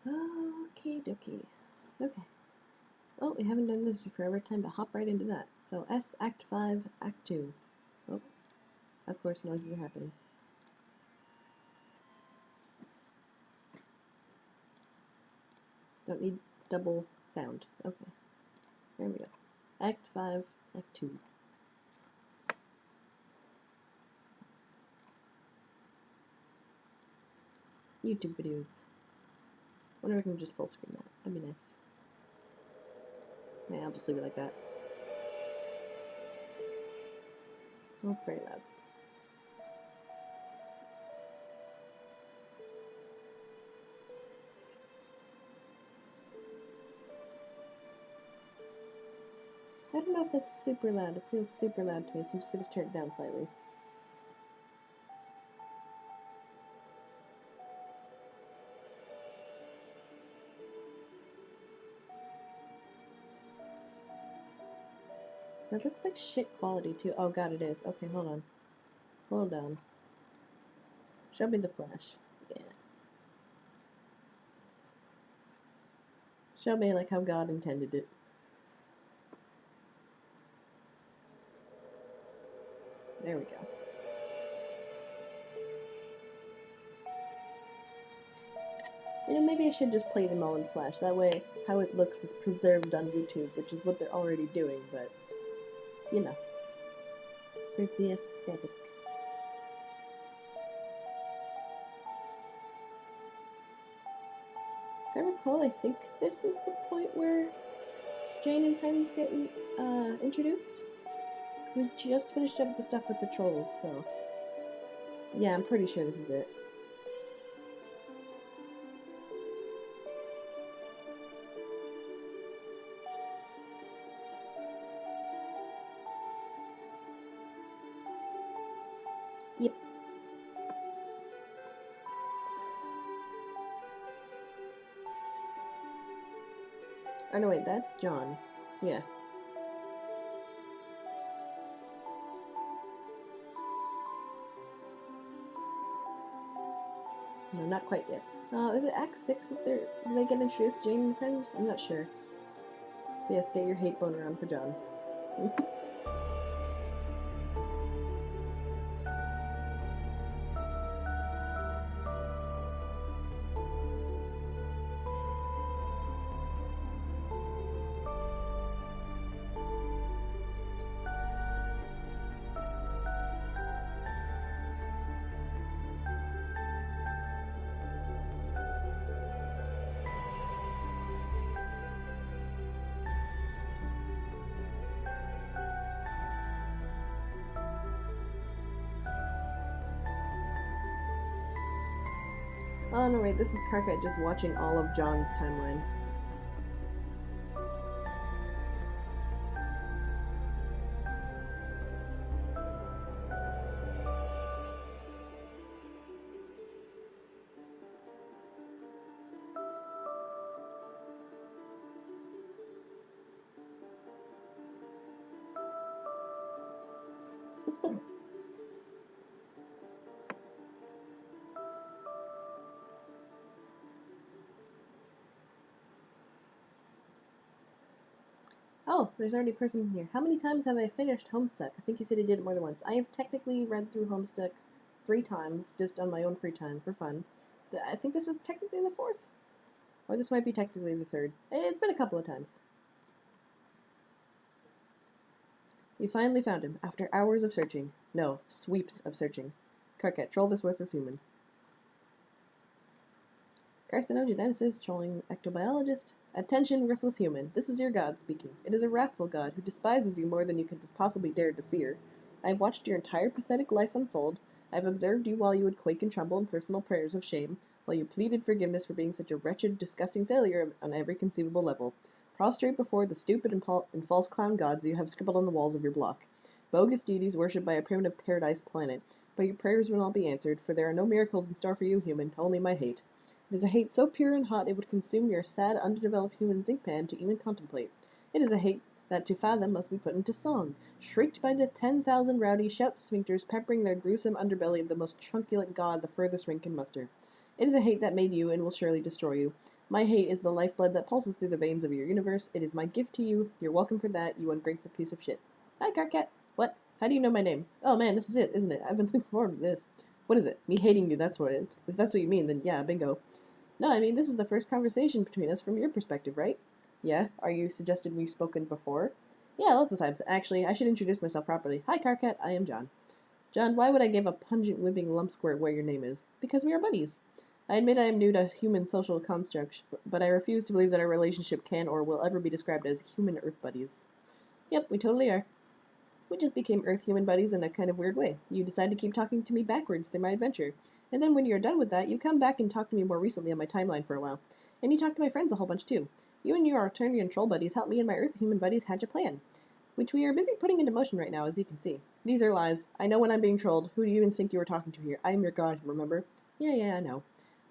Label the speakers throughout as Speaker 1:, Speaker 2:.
Speaker 1: Okie dokie. Okay. Oh, we haven't done this in forever. Time to hop right into that. So S, Act 5, Act 2. Oh, of course noises are happening. Don't need double sound. Okay. There we go. Act 5, Act 2. YouTube videos. Wonder if I can just full screen that. That'd be nice. Yeah, I'll just leave it like that. Well, it's very loud. I don't know if that's super loud. It feels super loud to me, so I'm just going to turn it down slightly. That looks like shit quality, too. Oh god, it is. Okay, hold on. Hold on. Show me the flash. Yeah. Show me like how God intended it. There we go. You know, maybe I should just play them all in Flash. That way, how it looks is preserved on YouTube, which is what they're already doing, but, you know. There's the aesthetic. If I recall, I think this is the point where Jane and friends get introduced. We just finished up the stuff with the trolls, so... Yeah, I'm pretty sure this is it. Yep. Oh no, wait, that's John. Yeah. No, not quite yet. Is it Act 6 that they get introduced, Jane and friends? I'm not sure. But yes, get your hate boner on for John. Oh no, wait, this is Karkat just watching all of John's timeline. Oh, there's already a person in here. How many times have I finished Homestuck? I think you said you did it more than once. I have technically read through Homestuck 3 times, just on my own free time, for fun. I think this is technically the 4th. Or this might be technically the 3rd. It's been a couple of times. You finally found him, after hours of searching. No, sweeps of searching. Karkat, troll this worthless human. Carcinogenesis, trolling ectobiologist. Attention, worthless human. This is your god speaking. It is a wrathful god who despises you more than you could possibly dare to fear. I have watched your entire pathetic life unfold. I have observed you while you would quake and tremble in personal prayers of shame, while you pleaded forgiveness for being such a wretched, disgusting failure on every conceivable level. Prostrate before the stupid and false clown gods you have scribbled on the walls of your block. Bogus deities worshipped by a primitive paradise planet. But your prayers will not be answered, for there are no miracles in store for you, human, only my hate. It is a hate so pure and hot it would consume your sad, underdeveloped human zinc pan to even contemplate. It is a hate that to fathom must be put into song, shrieked by the 10,000 rowdy shout sphincters peppering their gruesome underbelly of the most truculent god the furthest ring can muster. It is a hate that made you and will surely destroy you. My hate is the lifeblood that pulses through the veins of your universe. It is my gift to you. You're welcome for that, you ungrateful piece of shit. Hi, Carcat. What? How do you know my name? Oh man, this is it, isn't it? I've been looking forward to this. What is it? Me hating you, that's what it is. If that's what you mean, then yeah, bingo. No, I mean, this is the first conversation between us from your perspective, right? Yeah? Are you suggesting we've spoken before? Yeah, lots of times. Actually, I should introduce myself properly. Hi, Carcat, I am John. John, why would I give a pungent, whipping lump squirt what your name is? Because we are buddies. I admit I am new to human social construct, but I refuse to believe that our relationship can or will ever be described as human Earth buddies. Yep, we totally are. We just became Earth-human buddies in a kind of weird way. You decide to keep talking to me backwards through my adventure. And then when you're done with that, you come back and talk to me more recently on my timeline for a while. And you talk to my friends a whole bunch too. You and your Eternian troll buddies help me and my Earth-human buddies hatch a plan, which we are busy putting into motion right now, as you can see. These are lies. I know when I'm being trolled. Who do you even think you were talking to here? I am your god, remember? Yeah, I know.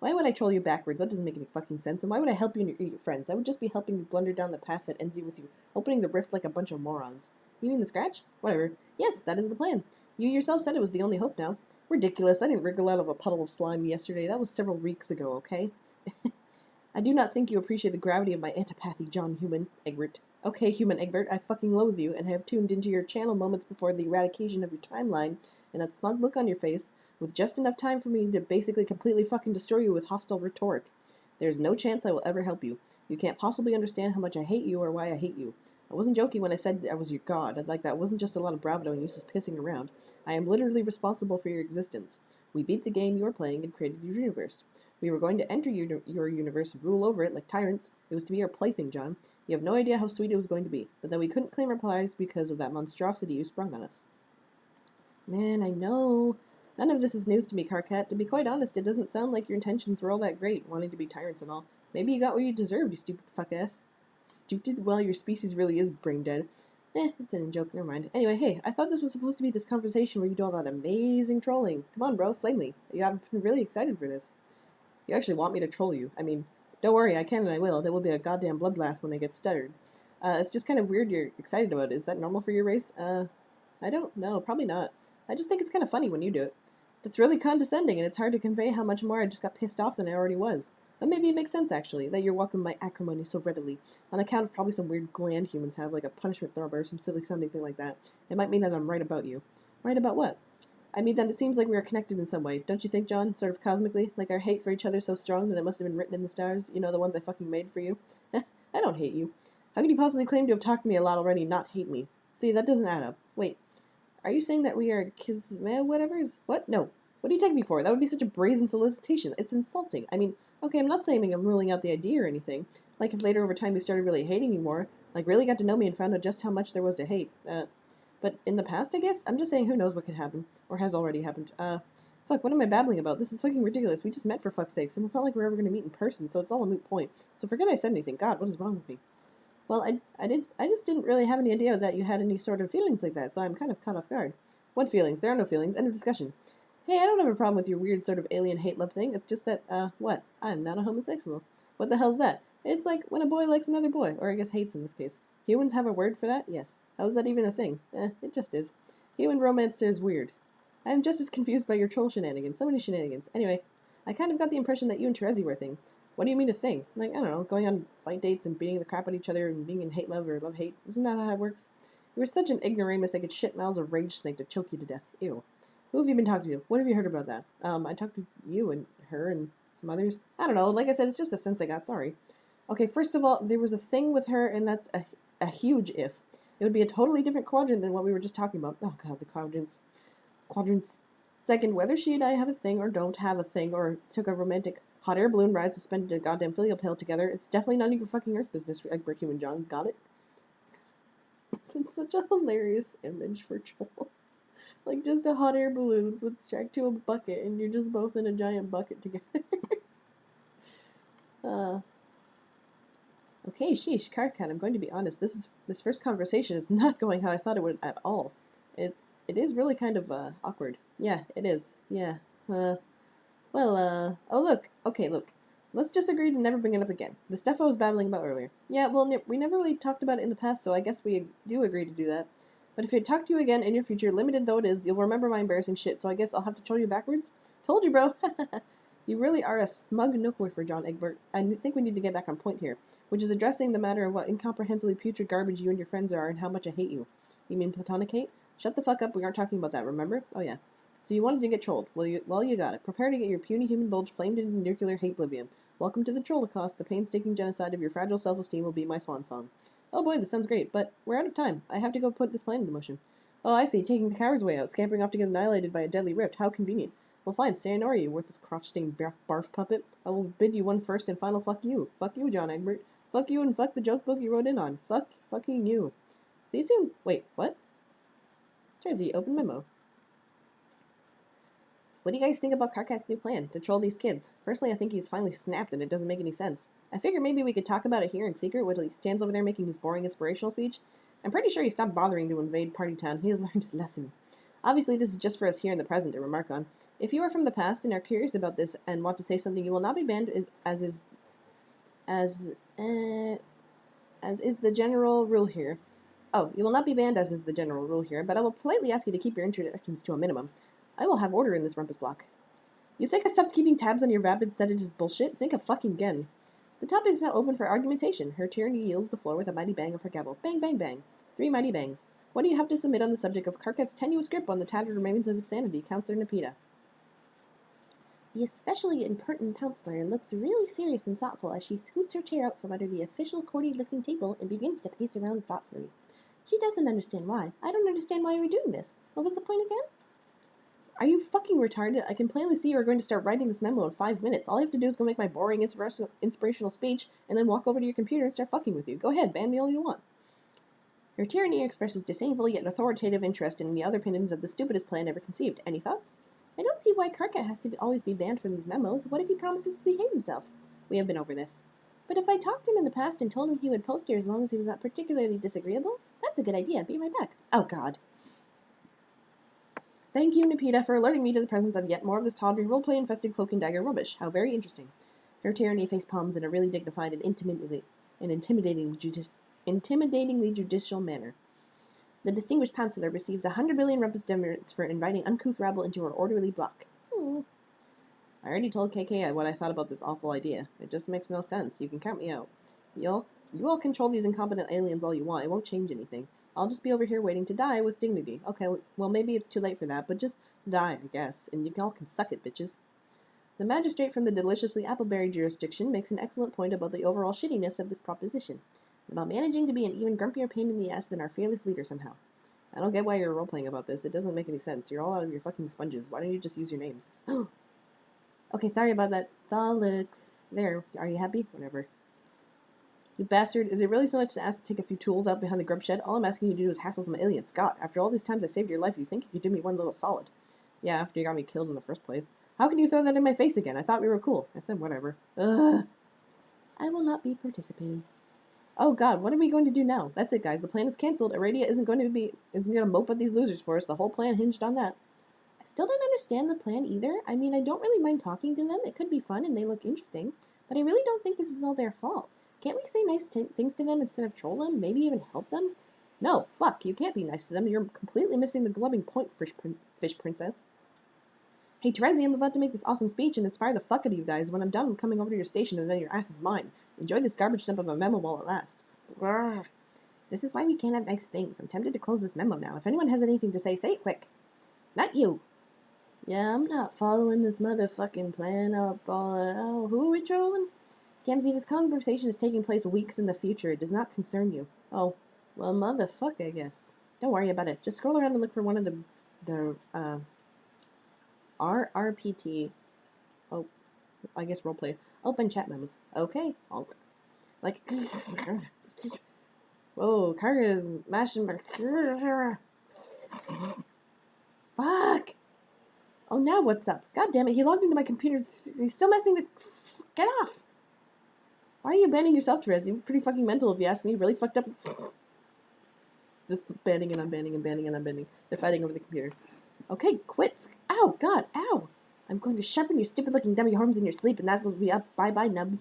Speaker 1: Why would I troll you backwards? That doesn't make any fucking sense. And why would I help you and your friends? I would just be helping you blunder down the path that ends you with you opening the rift like a bunch of morons. You mean the scratch? Whatever. Yes, that is the plan. You yourself said it was the only hope now. Ridiculous. I didn't wriggle out of a puddle of slime yesterday. That was several weeks ago, okay? I do not think you appreciate the gravity of my antipathy, John Human Egbert. Okay, Human Egbert, I fucking loathe you and have tuned into your channel moments before the eradication of your timeline and that smug look on your face with just enough time for me to basically completely fucking destroy you with hostile rhetoric. There's no chance I will ever help you. You can't possibly understand how much I hate you or why I hate you. I wasn't joking when I said I was your god. Like, that wasn't just a lot of bravado and useless pissing around. I am literally responsible for your existence. We beat the game you were playing and created your universe. We were going to enter your universe, rule over it like tyrants. It was to be your plaything, John. You have no idea how sweet it was going to be. But then we couldn't claim our prize because of that monstrosity you sprung on us. Man, I know. None of this is news to me, Carcat. To be quite honest, it doesn't sound like your intentions were all that great, wanting to be tyrants and all. Maybe you got what you deserved, you stupid fuck-ass. Stupid? Well, your species really is brain dead. It's a joke, never mind. Anyway, hey, I thought this was supposed to be this conversation where you do all that amazing trolling. Come on, bro, flame me. I've been really excited for this. You actually want me to troll you. I mean, don't worry, I can and I will. There will be a goddamn bloodbath when I get stuttered. It's just kind of weird you're excited about it. Is that normal for your race? I don't know. Probably not. I just think it's kind of funny when you do it. It's really condescending, and it's hard to convey how much more I just got pissed off than I already was. But maybe it makes sense, actually, that you're welcoming my acrimony so readily, on account of probably some weird gland humans have, like a punishment thrower or some silly-sounding thing like that. It might mean that I'm right about you. Right about what? I mean that it seems like we are connected in some way. Don't you think, John? Sort of cosmically? Like our hate for each other so strong that it must have been written in the stars? You know, the ones I fucking made for you? I don't hate you. How could you possibly claim to have talked to me a lot already and not hate me? See, that doesn't add up. Wait. Are you saying that we are whatever's? What? No. What do you take me for? That would be such a brazen solicitation. It's insulting. I mean, okay, I'm not saying I'm ruling out the idea or anything. Like if later over time you started really hating me more, like really got to know me and found out just how much there was to hate. But in the past, I guess? I'm just saying who knows what could happen. Or has already happened. Fuck, what am I babbling about? This is fucking ridiculous. We just met for fuck's sakes, and it's not like we're ever gonna meet in person, so it's all a moot point. So forget I said anything. God, what is wrong with me? Well, I just didn't really have any idea that you had any sort of feelings like that, so I'm kind of caught off guard. What feelings? There are no feelings. End of discussion. Hey, I don't have a problem with your weird sort of alien hate-love thing. It's just that, what? I'm not a homosexual. What the hell's that? It's like when a boy likes another boy, or I guess hates in this case. Humans have a word for that? Yes. How is that even a thing? It just is. Human romance is weird. I'm just as confused by your troll shenanigans. So many shenanigans. Anyway, I kind of got the impression that you and Terezi were a thing. What do you mean a thing? Like, I don't know, going on fight dates and beating the crap out of each other and being in hate-love or love-hate. Isn't that how it works? You were such an ignoramus I could shit miles of rage snake to choke you to death. Ew. Who have you been talking to? What have you heard about that? I talked to you and her and some others. I don't know. Like I said, it's just a sense I got. Sorry. Okay, first of all, there was a thing with her, and that's a huge if. It would be a totally different quadrant than what we were just talking about. Oh, God, the quadrants. Quadrants. Second, whether she and I have a thing or don't have a thing or took a romantic hot air balloon ride suspended a goddamn filial pill together, it's definitely none of your fucking Earth business, Egbert Human John. Got it? It's such a hilarious image for trolls. Like just a hot air balloon with strapped to a bucket, and you're just both in a giant bucket together. Okay, sheesh, Carcat, I'm going to be honest. This first conversation is not going how I thought it would at all. It is really kind of awkward. Yeah, it is. Yeah. Oh look. Okay, look. Let's just agree to never bring it up again. The stuff I was babbling about earlier. Yeah, well, we never really talked about it in the past, so I guess we do agree to do that. But if I talk to you again in your future, limited though it is, you'll remember my embarrassing shit, so I guess I'll have to troll you backwards? Told you, bro. You really are a smug nookwifer, John Egbert. I think we need to get back on point here, which is addressing the matter of what incomprehensibly putrid garbage you and your friends are and how much I hate you. You mean platonic hate? Shut the fuck up, we aren't talking about that, remember? Oh yeah. So you wanted to get trolled. Well, you got it. Prepare to get your puny human bulge flamed into nuclear hate oblivion. Welcome to the Trollocast. The painstaking genocide of your fragile self-esteem will be my swan song. Oh boy, this sounds great, but we're out of time. I have to go put this plan into motion. Oh, I see. Taking the coward's way out, scampering off to get annihilated by a deadly rift. How convenient. Well, fine. Sayonara, you worthless crotch-stained barf puppet. I will bid you one first and final fuck you. Fuck you, John Egbert. Fuck you and fuck the joke book you wrote in on. Fucking you. See you soon. Wait, what? Jersey, open memo. What do you guys think about Karkat's new plan to troll these kids? Personally, I think he's finally snapped and it doesn't make any sense. I figure maybe we could talk about it here in secret while he stands over there making his boring inspirational speech. I'm pretty sure he stopped bothering to invade Party Town. He has learned his lesson. Obviously, this is just for us here in the present to remark on. If you are from the past and are curious about this and want to say something, you will not be banned as is the general rule here. Oh, you will not be banned as is the general rule here, but I will politely ask you to keep your interactions to a minimum. I will have order in this rumpus block. You think I stopped keeping tabs on your vapid seditious bullshit? Think of fucking again. The topic is now open for argumentation. Her tyranny yields the floor with a mighty bang of her gavel. Bang, bang, bang. 3 mighty bangs. What do you have to submit on the subject of Karkat's tenuous grip on the tattered remains of his sanity, Counselor Nepeta? The especially impertinent counselor looks really serious and thoughtful as she scoots her chair out from under the official courty-looking table and begins to pace around thoughtfully. She doesn't understand why. I don't understand why we're doing this. What was the point again? Are you fucking retarded? I can plainly see you're going to start writing this memo in 5 minutes. All I have to do is go make my boring inspirational speech and then walk over to your computer and start fucking with you. Go ahead, ban me all you want. Your tyranny expresses disdainful yet authoritative interest in the other opinions of the stupidest plan ever conceived. Any thoughts? I don't see why Karkat has to always be banned from these memos. What if he promises to behave himself? We have been over this. But if I talked to him in the past and told him he would post here as long as he was not particularly disagreeable, that's a good idea. Be right back. Oh, God. Thank you, Nepeta, for alerting me to the presence of yet more of this tawdry roleplay-infested cloak and dagger rubbish. How very interesting. Her tyranny face palms in a really dignified and intimidatingly judicial manner. The distinguished counselor receives 100 billion rupees demerits for inviting uncouth rabble into her orderly block. I already told KK what I thought about this awful idea. It just makes no sense. You can count me out. You all control these incompetent aliens all you want. It won't change anything. I'll just be over here waiting to die with dignity. Okay, well maybe it's too late for that, but just die, I guess, and you all can suck it, bitches. The magistrate from the deliciously appleberry jurisdiction makes an excellent point about the overall shittiness of this proposition, and about managing to be an even grumpier pain in the ass than our fearless leader somehow. I don't get why you're role-playing about this. It doesn't make any sense. You're all out of your fucking sponges. Why don't you just use your names? Okay, sorry about that. Thalix. There, are you happy? Whatever. You bastard, is it really so much to ask to take a few tools out behind the grub shed? All I'm asking you to do is hassle some aliens. God, after all these times I saved your life, you think you could do me one little solid? Yeah, after you got me killed in the first place. How can you throw that in my face again? I thought we were cool. I said whatever. Ugh. I will not be participating. Oh God, what are we going to do now? That's it, guys. The plan is cancelled. Aradia isn't going to mope at these losers for us. The whole plan hinged on that. I still don't understand the plan either. I mean, I don't really mind talking to them. It could be fun and they look interesting. But I really don't think this is all their fault. Can't we say nice things to them instead of troll them? Maybe even help them? No, fuck, you can't be nice to them. You're completely missing the glubbing point, fish princess. Hey, Terezi, I'm about to make this awesome speech and inspire the fuck out of you guys. When I'm done, I'm coming over to your station and then your ass is mine. Enjoy this garbage dump of a memo while it lasts. Grrr. This is why we can't have nice things. I'm tempted to close this memo now. If anyone has anything to say it quick. Not you. Yeah, I'm not following this motherfucking plan up all. Who are we trolling? Gamzee, this conversation is taking place weeks in the future. It does not concern you. Oh, well, motherfucker, I guess. Don't worry about it. Just scroll around and look for one of the RRPT. Oh, I guess roleplay. Open chat memos. Okay. Like, whoa, Karga is mashing my. Fuck! Oh, now what's up? God damn it, he logged into my computer. He's still messing with. Get off! Why are you banning yourself, Therese? You're pretty fucking mental if you ask me. Really fucked up. Just banning and unbanning and banning and unbanning. They're fighting over the computer. Okay, quit. Ow, God, ow. I'm going to sharpen your stupid-looking dummy horns in your sleep, and that will be up. Bye-bye, nubs.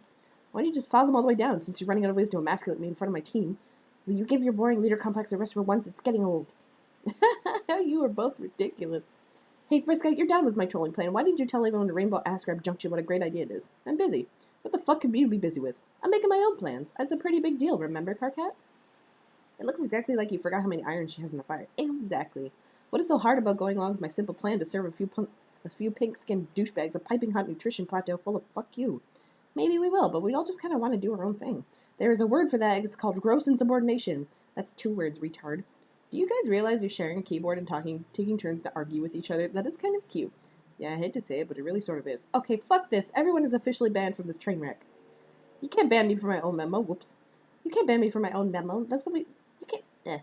Speaker 1: Why don't you just file them all the way down, since you're running out of ways to emasculate me in front of my team? Will you give your boring leader complex a rest for once? It's getting old. You are both ridiculous. Hey, Friska, you're down with my trolling plan. Why didn't you tell everyone to Rainbow Ass Grab Junction what a great idea it is? I'm busy. What the fuck could you be busy with? I'm making my own plans. It's a pretty big deal, remember, Carcat? It looks exactly like you forgot how many irons she has in the fire. Exactly. What is so hard about going along with my simple plan to serve a few pink-skinned douchebags a piping hot nutrition plateau full of fuck you? Maybe we will, but we all just kind of want to do our own thing. There is a word for that. It's called gross insubordination. That's 2 words, retard. Do you guys realize you're sharing a keyboard and taking turns to argue with each other? That is kind of cute. Yeah, I hate to say it, but it really sort of is. Okay, fuck this. Everyone is officially banned from this train wreck. You can't ban me for my own memo. Whoops. You can't ban me for my own memo. That's what we...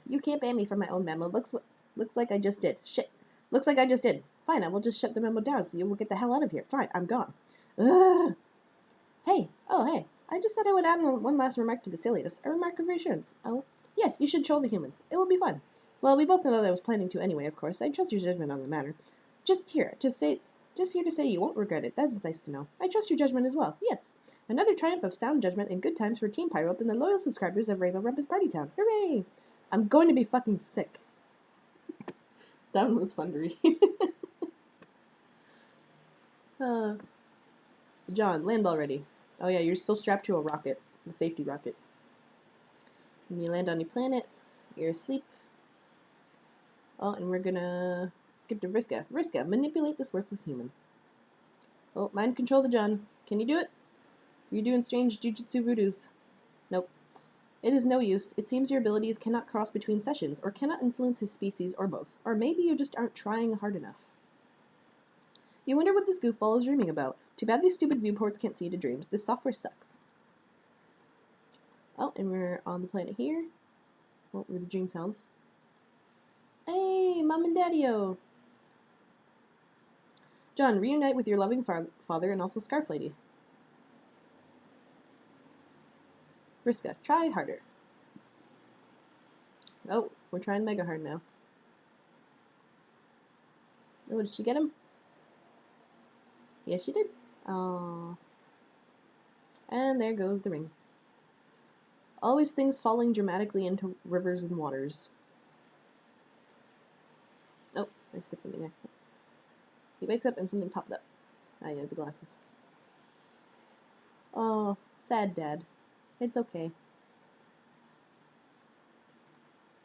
Speaker 1: You can't ban me for my own memo. Looks like I just did. Shit. Looks like I just did. Fine, I will just shut the memo down so you will get the hell out of here. Fine, I'm gone. Ugh. Hey. Oh, hey. I just thought I would add one last remark to the silliness. A remark of reassurance. Oh? Yes, you should troll the humans. It will be fun. Well, we both know that I was planning to anyway, of course. I trust your judgment on the matter. Just here to say you won't regret it. That is nice to know. I trust your judgment as well. Yes. Another triumph of sound judgment and good times for Team Pyro and the loyal subscribers of Rainbow Rumpus Party Town. Hooray! I'm going to be fucking sick. That one was fun to read. John, land already. Oh yeah, you're still strapped to a rocket. The safety rocket. When you land on your planet, you're asleep. Oh, and we're gonna skip to Vriska. Vriska, manipulate this worthless human. Oh, mind control the John. Can you do it? Are you doing strange jujutsu voodoos? Nope. It is no use. It seems your abilities cannot cross between sessions, or cannot influence his species, or both. Or maybe you just aren't trying hard enough. You wonder what this goofball is dreaming about. Too bad these stupid viewports can't see into dreams. This software sucks. Oh, and we're on the planet here. Oh, where the dream sounds. Hey, Mom and Daddy-o! John, reunite with your loving father and also Scarf Lady. Vriska, try harder. Oh, we're trying mega hard now. Oh, did she get him? Yes, she did. Aww. And there goes the ring. Always things falling dramatically into rivers and waters. Oh, I skipped something there. He wakes up and something pops up. Ah, yeah, the glasses. Oh, sad Dad. It's okay.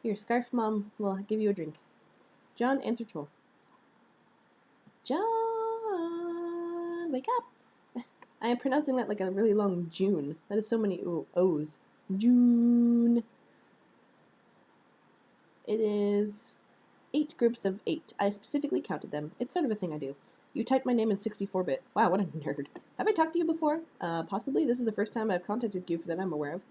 Speaker 1: Here, Scarf Mom will give you a drink. John, answer troll. John, wake up! I am pronouncing that like a really long June. That is so many O's. June. It is 8 groups of 8. I specifically counted them. It's sort of a thing I do. You typed my name in 64-bit. Wow, what a nerd. Have I talked to you before? Possibly. This is the first time I've contacted you that I'm aware of.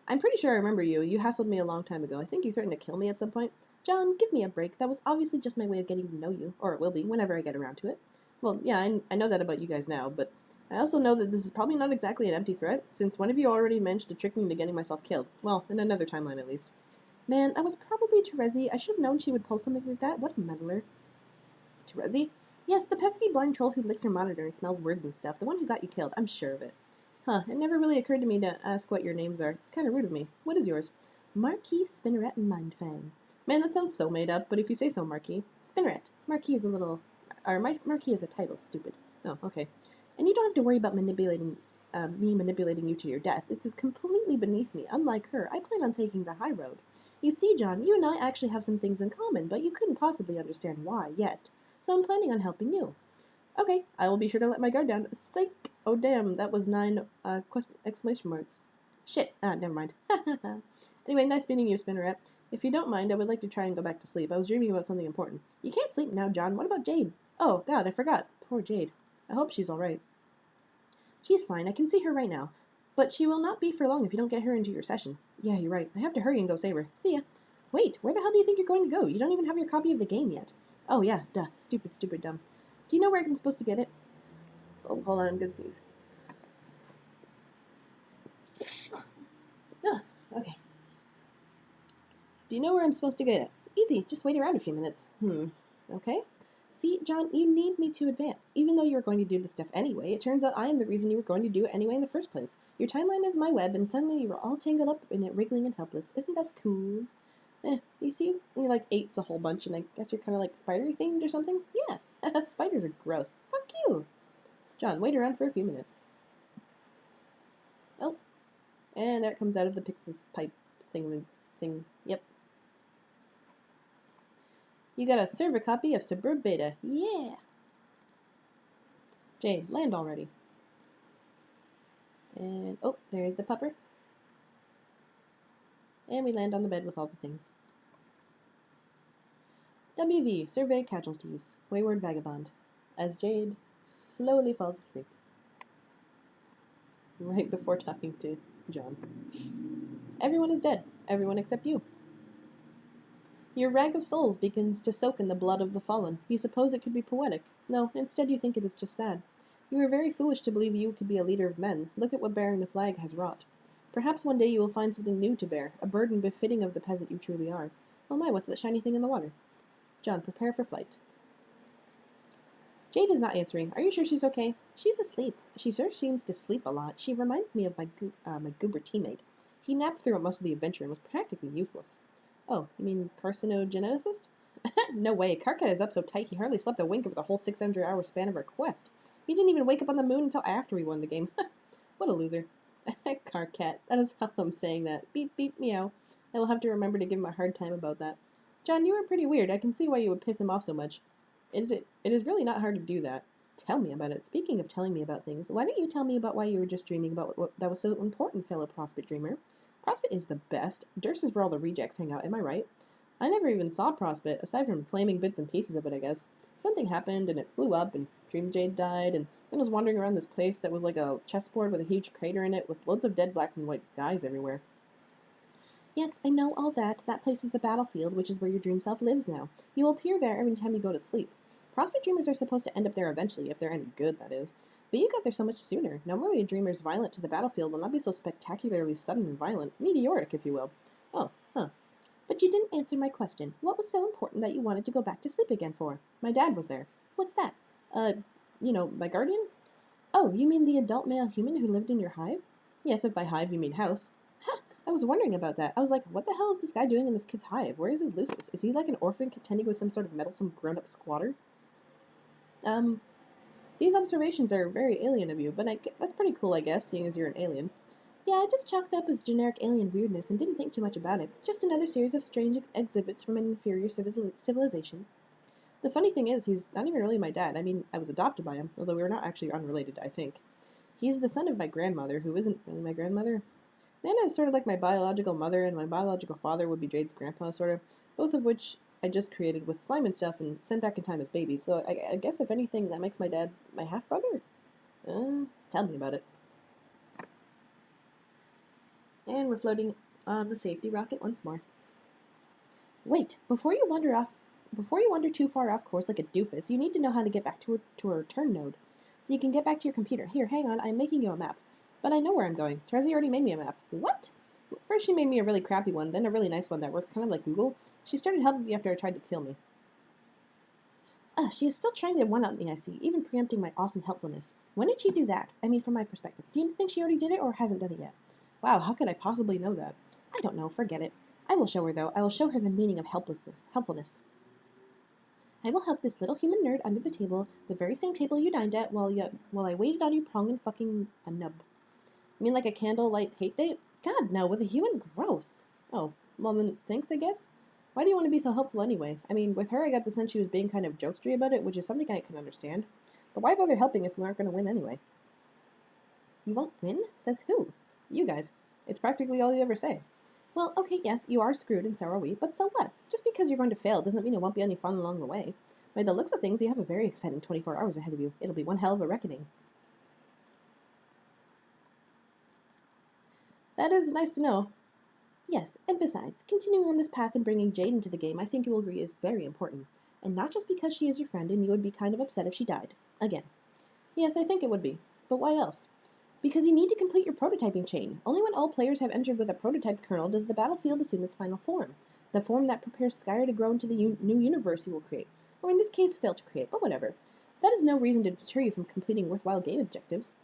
Speaker 1: I'm pretty sure I remember you. You hassled me a long time ago. I think you threatened to kill me at some point. John, give me a break. That was obviously just my way of getting to know you. Or it will be, whenever I get around to it. Well, yeah, I know that about you guys now, but I also know that this is probably not exactly an empty threat, since one of you already managed to trick me into getting myself killed. Well, in another timeline at least. Man, that was probably Terezi. I should have known she would pull something like that. What a meddler. Terezi? Yes, the pesky blind troll who licks her monitor and smells words and stuff. The one who got you killed. I'm sure of it. Huh, it never really occurred to me to ask what your names are. It's kind of rude of me. What is yours? Marquis, Spinneret, and Mindfang. Man, that sounds so made up, but if you say so, Marquis. Spinneret. Marquis is a little... Marquis is a title, stupid. Oh, okay. And you don't have to worry about me manipulating you to your death. It's completely beneath me. Unlike her, I plan on taking the high road. You see, John, you and I actually have some things in common, but you couldn't possibly understand why yet. So I'm planning on helping you. Okay, I will be sure to let my guard down. Psych! Oh damn, that was 9 exclamation marks. Shit, never mind. Anyway, nice meeting you, Spinneret. If you don't mind, I would like to try and go back to sleep. I was dreaming about something important. You can't sleep now, John. What about Jade? Oh, God, I forgot. Poor Jade. I hope she's alright. She's fine. I can see her right now. But she will not be for long if you don't get her into your session. Yeah, you're right. I have to hurry and go save her. See ya. Wait, where the hell do you think you're going to go? You don't even have your copy of the game yet. Oh, yeah, duh. Stupid, stupid, dumb. Do you know where I'm supposed to get it? Oh, hold on, I'm gonna sneeze. Oh, okay. Do you know where I'm supposed to get it? Easy, just wait around a few minutes. Okay. See, John, you need me to advance. Even though you were going to do this stuff anyway, it turns out I am the reason you were going to do it anyway in the first place. Your timeline is my web, and suddenly you were all tangled up in it, wriggling and helpless. Isn't that cool? You see, you like ate a whole bunch, and I guess you're kind of like spidery themed or something? Yeah, spiders are gross. Fuck you! John, wait around for a few minutes. Oh, and there it comes out of the Pixis pipe thing. Yep. You got a server copy of Suburb Beta. Yeah! Jade, land already. And, oh, there's the pupper. And we land on the bed with all the things. WV, survey casualties. Wayward vagabond. As Jade slowly falls asleep. Right before talking to John. Everyone is dead. Everyone except you. Your rag of souls begins to soak in the blood of the fallen. You suppose it could be poetic. No, instead you think it is just sad. You were very foolish to believe you could be a leader of men. Look at what bearing the flag has wrought. Perhaps one day you will find something new to bear, a burden befitting of the peasant you truly are. Oh my, what's that shiny thing in the water? John, prepare for flight. Jade is not answering. Are you sure she's okay? She's asleep. She sure seems to sleep a lot. She reminds me of my goober teammate. He napped throughout most of the adventure and was practically useless. Oh, you mean carcinogeneticist? No way. Carcat is up so tight he hardly slept a wink over the whole 600-hour span of our quest. He didn't even wake up on the moon until after we won the game. What a loser. Carcat. That is how I'm saying that. Beep, beep, meow. I will have to remember to give him a hard time about that. John, you were pretty weird. I can see why you would piss him off so much. It is really not hard to do that. Tell me about it. Speaking of telling me about things, why don't you tell me about why you were just dreaming about what that was so important, fellow Prospect dreamer? Prospect is the best. Durst is where all the rejects hang out, am I right? I never even saw Prospect, aside from flaming bits and pieces of it, I guess. Something happened, and it blew up, and Dream Jade died, and then I was wandering around this place that was like a chessboard with a huge crater in it, with loads of dead black and white guys everywhere. Yes, I know all that. That place is the battlefield, which is where your dream self lives now. You will appear there every time you go to sleep. Prospect dreamers are supposed to end up there eventually, if they're any good, that is. But you got there so much sooner. Normally a dreamer's violent to the battlefield will not be so spectacularly sudden and violent. Meteoric, if you will. Oh, huh. But you didn't answer my question. What was so important that you wanted to go back to sleep again for? My dad was there. What's that? My guardian? Oh, you mean the adult male human who lived in your hive? Yes, if by hive you mean house. Ha! I was wondering about that. I was like, what the hell is this guy doing in this kid's hive? Where is his Lucis? Is he like an orphan contending with some sort of meddlesome grown-up squatter? These observations are very alien of you, but that's pretty cool, I guess, seeing as you're an alien. Yeah, I just chalked up as generic alien weirdness and didn't think too much about it. Just another series of strange exhibits from an inferior civilization. The funny thing is, he's not even really my dad. I mean, I was adopted by him, although we were not actually unrelated, I think. He's the son of my grandmother, who isn't really my grandmother. Nana is sort of like my biological mother, and my biological father would be Jade's grandpa, sort of, both of which I just created with slime and stuff and sent back in time as babies. So I guess, if anything, that makes my dad my half-brother? Tell me about it. And we're floating on the safety rocket once more. Wait, before you wander too far off course like a doofus, you need to know how to get back to a return node. So you can get back to your computer. Here, hang on, I'm making you a map. But I know where I'm going. Trezzy already made me a map. What? First she made me a really crappy one, then a really nice one that works kind of like Google. She started helping me after I tried to kill me. She is still trying to one-up me, I see, even preempting my awesome helpfulness. When did she do that? I mean, from my perspective. Do you think she already did it or hasn't done it yet? Wow, how could I possibly know that? I don't know, forget it. I will show her, though. I will show her the meaning of helpfulness. I will help this little human nerd under the table, the very same table you dined at, while I waited on you pronging fucking a nub. You mean like a candlelight hate date? God, no, with a human? Gross. Oh, well then, thanks, I guess? Why do you want to be so helpful anyway? I mean, with her I got the sense she was being kind of jokestery about it, which is something I can understand. But why bother helping if we aren't going to win anyway? You won't win? Says who? You guys. It's practically all you ever say. Well, okay, yes, you are screwed and so are we, but so what? Just because you're going to fail doesn't mean it won't be any fun along the way. By the looks of things, you have a very exciting 24 hours ahead of you. It'll be one hell of a reckoning. That is nice to know. Yes, and besides, continuing on this path and bringing Jade into the game, I think you will agree is very important. And not just because she is your friend and you would be kind of upset if she died. Again. Yes, I think it would be. But why else? Because you need to complete your prototyping chain. Only when all players have entered with a prototype kernel does the battlefield assume its final form. The form that prepares Skyer to grow into the new universe you will create. Or in this case, fail to create, but whatever. That is no reason to deter you from completing worthwhile game objectives.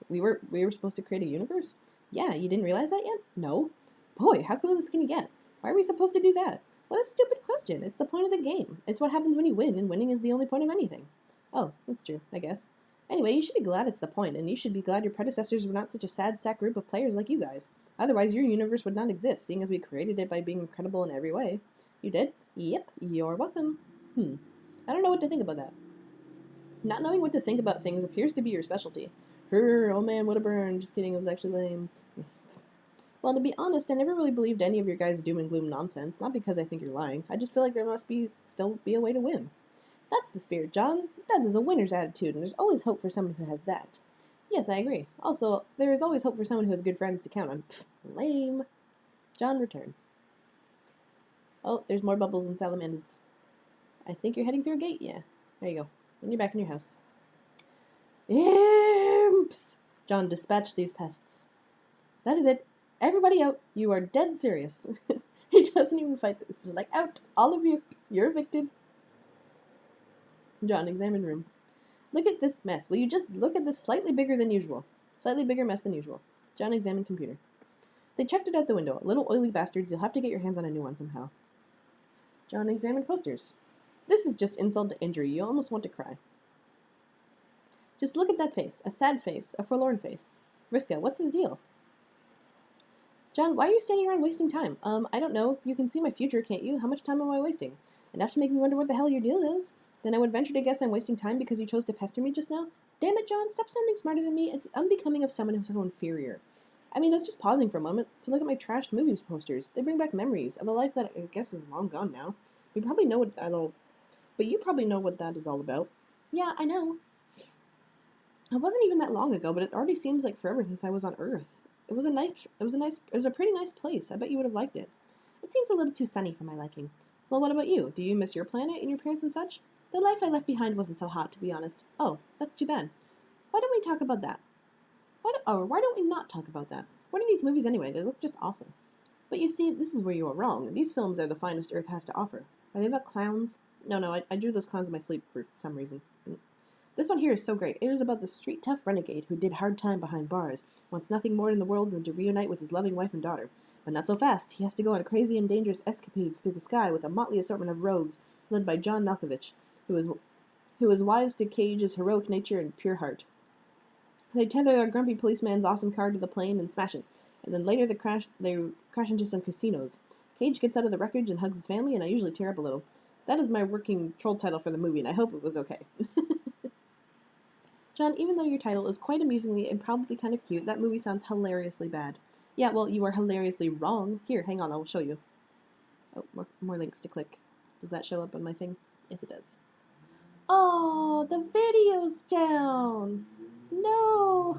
Speaker 1: We were supposed to create a universe? Yeah, you didn't realize that yet? No. Boy, how cool is this gonna get? Why are we supposed to do that? What a stupid question. It's the point of the game. It's what happens when you win, and winning is the only point of anything. Oh, that's true, I guess. Anyway, you should be glad it's the point, and you should be glad your predecessors were not such a sad sack group of players like you guys. Otherwise, your universe would not exist, seeing as we created it by being incredible in every way. You did? Yep, you're welcome. I don't know what to think about that. Not knowing what to think about things appears to be your specialty. Oh man, what a burn. Just kidding, it was actually lame. Well, to be honest, I never really believed any of your guys' doom and gloom nonsense, not because I think you're lying. I just feel like there must still be a way to win. That's the spirit, John. That is a winner's attitude, and there's always hope for someone who has that. Yes, I agree. Also, there is always hope for someone who has good friends to count on. Lame. John returned. Oh, there's more bubbles and salamanders. I think you're heading through a gate, yeah. There you go. And you're back in your house. Imps! John dispatched these pests. That is it. Everybody out. You are dead serious. He doesn't even fight this. He's like, out. All of you. You're evicted. John examined room. Look at this mess. Will you just look at this slightly bigger than usual? Slightly bigger mess than usual. John examined computer. They chucked it out the window. Little oily bastards. You'll have to get your hands on a new one somehow. John examined posters. This is just insult to injury. You almost want to cry. Just look at that face. A sad face. A forlorn face. Vriska, what's his deal? John, why are you standing around wasting time? I don't know. You can see my future, can't you? How much time am I wasting? Enough to make me wonder what the hell your deal is. Then I would venture to guess I'm wasting time because you chose to pester me just now? Damn it, John, stop sounding smarter than me. It's unbecoming of someone who's so inferior. I mean, I was just pausing for a moment to look at my trashed movies posters. They bring back memories of a life that I guess is long gone now. But you probably know what that is all about. Yeah, I know. It wasn't even that long ago, but it already seems like forever since I was on Earth. It was a pretty nice place. I bet you would have liked it. It seems a little too sunny for my liking. Well, what about you? Do you miss your planet and your parents and such? The life I left behind wasn't so hot, to be honest. Oh, that's too bad. Why don't we talk about that? Why don't we not talk about that? What are these movies anyway? They look just awful. But you see, this is where you are wrong. These films are the finest Earth has to offer. Are they about clowns? No, I drew those clowns in my sleep for some reason. This one here is so great. It is about the street-tough renegade who did hard time behind bars, wants nothing more in the world than to reunite with his loving wife and daughter. But not so fast. He has to go on crazy and dangerous escapades through the sky with a motley assortment of rogues, led by John Malkovich, who is wise to Cage's heroic nature and pure heart. They tether their grumpy policeman's awesome car to the plane and smash it, and then later they crash into some casinos. Cage gets out of the wreckage and hugs his family, and I usually tear up a little. That is my working troll title for the movie, and I hope it was okay. John, even though your title is quite amusingly and probably kind of cute, that movie sounds hilariously bad. Yeah, well, you are hilariously wrong. Here, hang on, I'll show you. Oh, more links to click. Does that show up on my thing? Yes, it does. Oh, the video's down! No!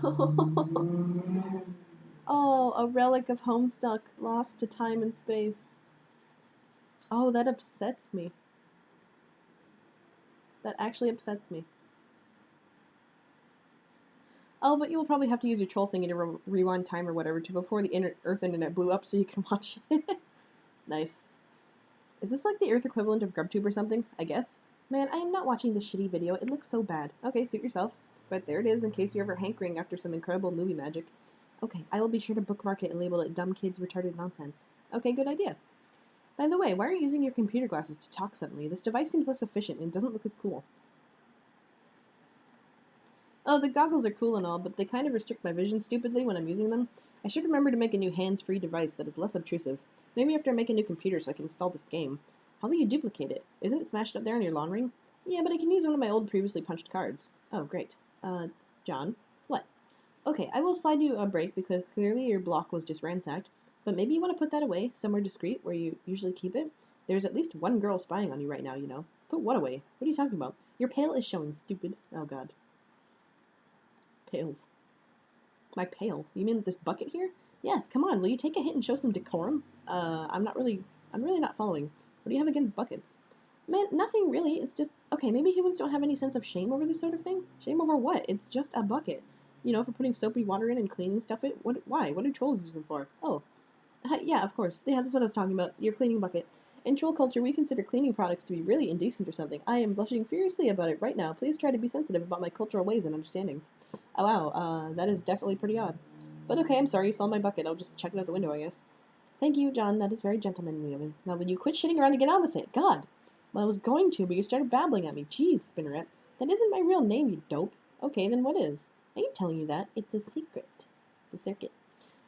Speaker 1: Oh, a relic of Homestuck, lost to time and space. Oh, that upsets me. That actually upsets me. Oh, but you'll probably have to use your troll thingy to rewind time or whatever to before the Earth internet blew up so you can watch it. Nice. Is this like the Earth equivalent of GrubTube or something? I guess. Man, I am not watching this shitty video. It looks so bad. Okay, suit yourself. But there it is in case you're ever hankering after some incredible movie magic. Okay, I will be sure to bookmark it and label it dumb kids retarded nonsense. Okay, good idea. By the way, why are you using your computer glasses to talk suddenly? This device seems less efficient and doesn't look as cool. Oh, the goggles are cool and all, but they kind of restrict my vision stupidly when I'm using them. I should remember to make a new hands-free device that is less obtrusive. Maybe after I make a new computer so I can install this game. How will you duplicate it? Isn't it smashed up there on your lawn ring? Yeah, but I can use one of my old previously punched cards. Oh, great. John? What? Okay, I will slide you a break because clearly your block was just ransacked, but maybe you want to put that away, somewhere discreet, where you usually keep it? There's at least one girl spying on you right now, you know. Put what away? What are you talking about? Your pail is showing, stupid. Oh, God. Pails. My pail? You mean this bucket here? Yes, come on, will you take a hit and show some decorum? I'm really not following. What do you have against buckets? Man, nothing really, it's just, okay, maybe humans don't have any sense of shame over this sort of thing? Shame over what? It's just a bucket. You know, for putting soapy water in and cleaning stuff it? Why? What do trolls use them for? Oh. Yeah, of course. Yeah, that's what I was talking about. Your cleaning bucket. In troll culture, we consider cleaning products to be really indecent or something. I am blushing furiously about it right now. Please try to be sensitive about my cultural ways and understandings. Oh, wow, that is definitely pretty odd. But okay, I'm sorry, you saw my bucket. I'll just check it out the window, I guess. Thank you, John. That is very gentlemanly of you. Now, will you quit shitting around and get on with it? God! Well, I was going to, but you started babbling at me. Jeez, Spinneret. That isn't my real name, you dope. Okay, then what is? I ain't telling you that. It's a secret. It's a circuit.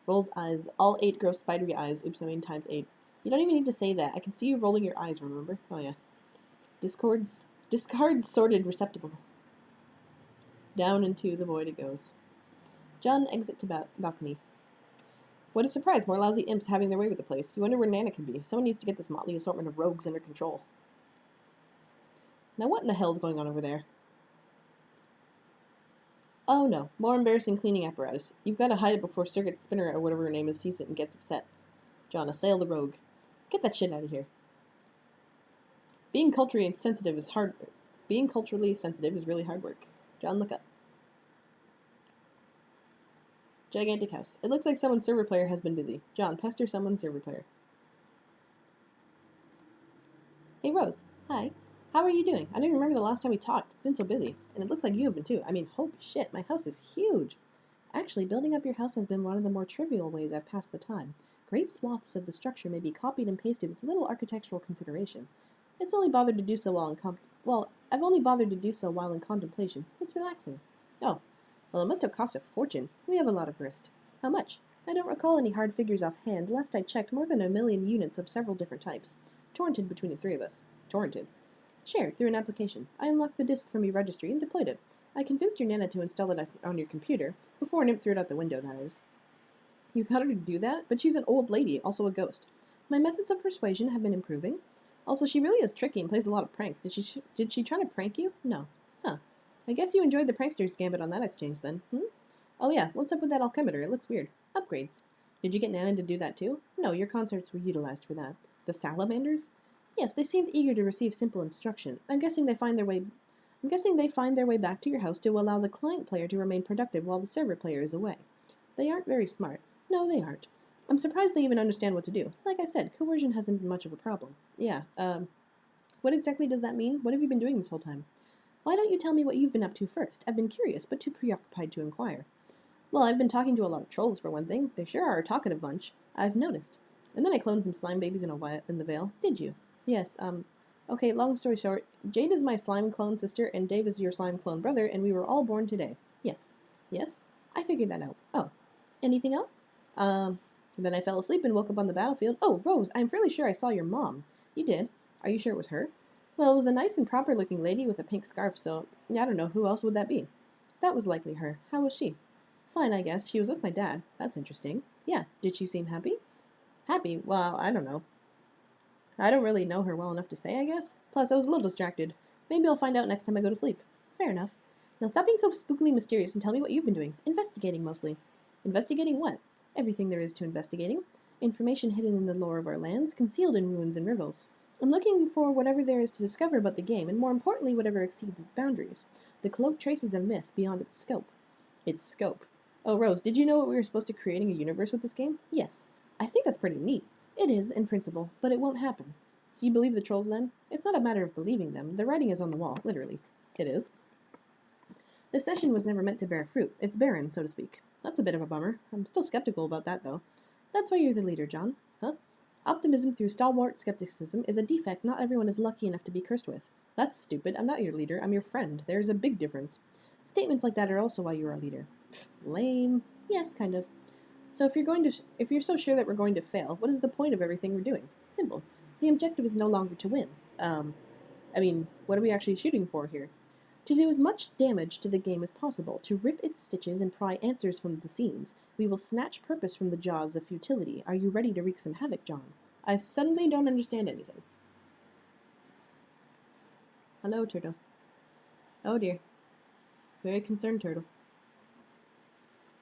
Speaker 1: Rolls eyes. All 8 grow spidery eyes. Oops, I mean times 8. You don't even need to say that. I can see you rolling your eyes, remember? Oh, yeah. Discards sorted receptacle. Down into the void it goes. John exit to balcony. What a surprise, more lousy imps having their way with the place. You wonder where Nana can be. Someone needs to get this motley assortment of rogues under control. Now what in the hell's going on over there? Oh no, more embarrassing cleaning apparatus. You've got to hide it before Circuit Spinner or whatever her name is sees it and gets upset. John, assail the rogue. Get that shit out of here. Being culturally sensitive is really hard work. John, look up. Gigantic house. It looks like someone's server player has been busy. John, pester someone's server player. Hey, Rose. Hi. How are you doing? I didn't remember the last time we talked. It's been so busy. And it looks like you have been too. I mean, holy shit, my house is huge. Actually, building up your house has been one of the more trivial ways I've passed the time. Great swaths of the structure may be copied and pasted with little architectural consideration. I've only bothered to do so while in contemplation. It's relaxing. Oh, well, it must have cost a fortune. We have a lot of grist. How much? I don't recall any hard figures offhand. Last I checked, more than 1,000,000 units of several different types. Torrented between the 3 of us. Torrented. Shared through an application. I unlocked the disk from your registry and deployed it. I convinced your Nana to install it on your computer, before an imp threw it out the window, that is. You got her to do that? But she's an old lady, also a ghost. My methods of persuasion have been improving. Also, she really is tricky and plays a lot of pranks. Did she try to prank you? No. Huh. I guess you enjoyed the prankster's gambit on that exchange, then. Oh yeah, what's up with that alchemimeter? It looks weird. Upgrades. Did you get Nana to do that too? No, your concerts were utilized for that. The salamanders? Yes, they seemed eager to receive simple instruction. I'm guessing they find their way back to your house to allow the client player to remain productive while the server player is away. They aren't very smart. No, they aren't. I'm surprised they even understand what to do. Like I said, coercion hasn't been much of a problem. Yeah, what exactly does that mean? What have you been doing this whole time? Why don't you tell me what you've been up to first? I've been curious, but too preoccupied to inquire. Well, I've been talking to a lot of trolls, for one thing. They sure are a talkative bunch. I've noticed. And then I cloned some slime babies in the Vale. Did you? Yes, okay, long story short, Jade is my slime clone sister, and Dave is your slime clone brother, and we were all born today. Yes. Yes? I figured that out. Oh. Anything else? Then I fell asleep and woke up on the battlefield. Oh, Rose, I'm fairly sure I saw your mom. You did? Are you sure it was her? Well, it was a nice and proper-looking lady with a pink scarf, so I don't know, who else would that be? That was likely her. How was she? Fine, I guess. She was with my dad. That's interesting. Yeah. Did she seem happy? Happy? Well, I don't know. I don't really know her well enough to say, I guess. Plus, I was a little distracted. Maybe I'll find out next time I go to sleep. Fair enough. Now stop being so spookily mysterious and tell me what you've been doing. Investigating, mostly. Investigating what? Everything there is to investigating. Information hidden in the lore of our lands, concealed in ruins and rivers. I'm looking for whatever there is to discover about the game, and more importantly, whatever exceeds its boundaries. The cloak traces a myth beyond its scope. Its scope. Oh, Rose, did you know what we were supposed to creating a universe with this game? Yes. I think that's pretty neat. It is, in principle, but it won't happen. So you believe the trolls, then? It's not a matter of believing them. The writing is on the wall, literally. It is. The session was never meant to bear fruit. It's barren, so to speak. That's a bit of a bummer. I'm still skeptical about that, though. That's why you're the leader, John. Huh? Optimism through stalwart skepticism is a defect not everyone is lucky enough to be cursed with. That's stupid. I'm not your leader. I'm your friend. There's a big difference. Statements like that are also why you're our leader. Lame. Yes, kind of. So if you're so sure that we're going to fail, what is the point of everything we're doing? Simple. The objective is no longer to win. What are we actually shooting for here? To do as much damage to the game as possible, to rip its stitches and pry answers from the seams. We will snatch purpose from the jaws of futility. Are you ready to wreak some havoc, John? I suddenly don't understand anything. Hello, Turtle. Oh dear. Very concerned, Turtle.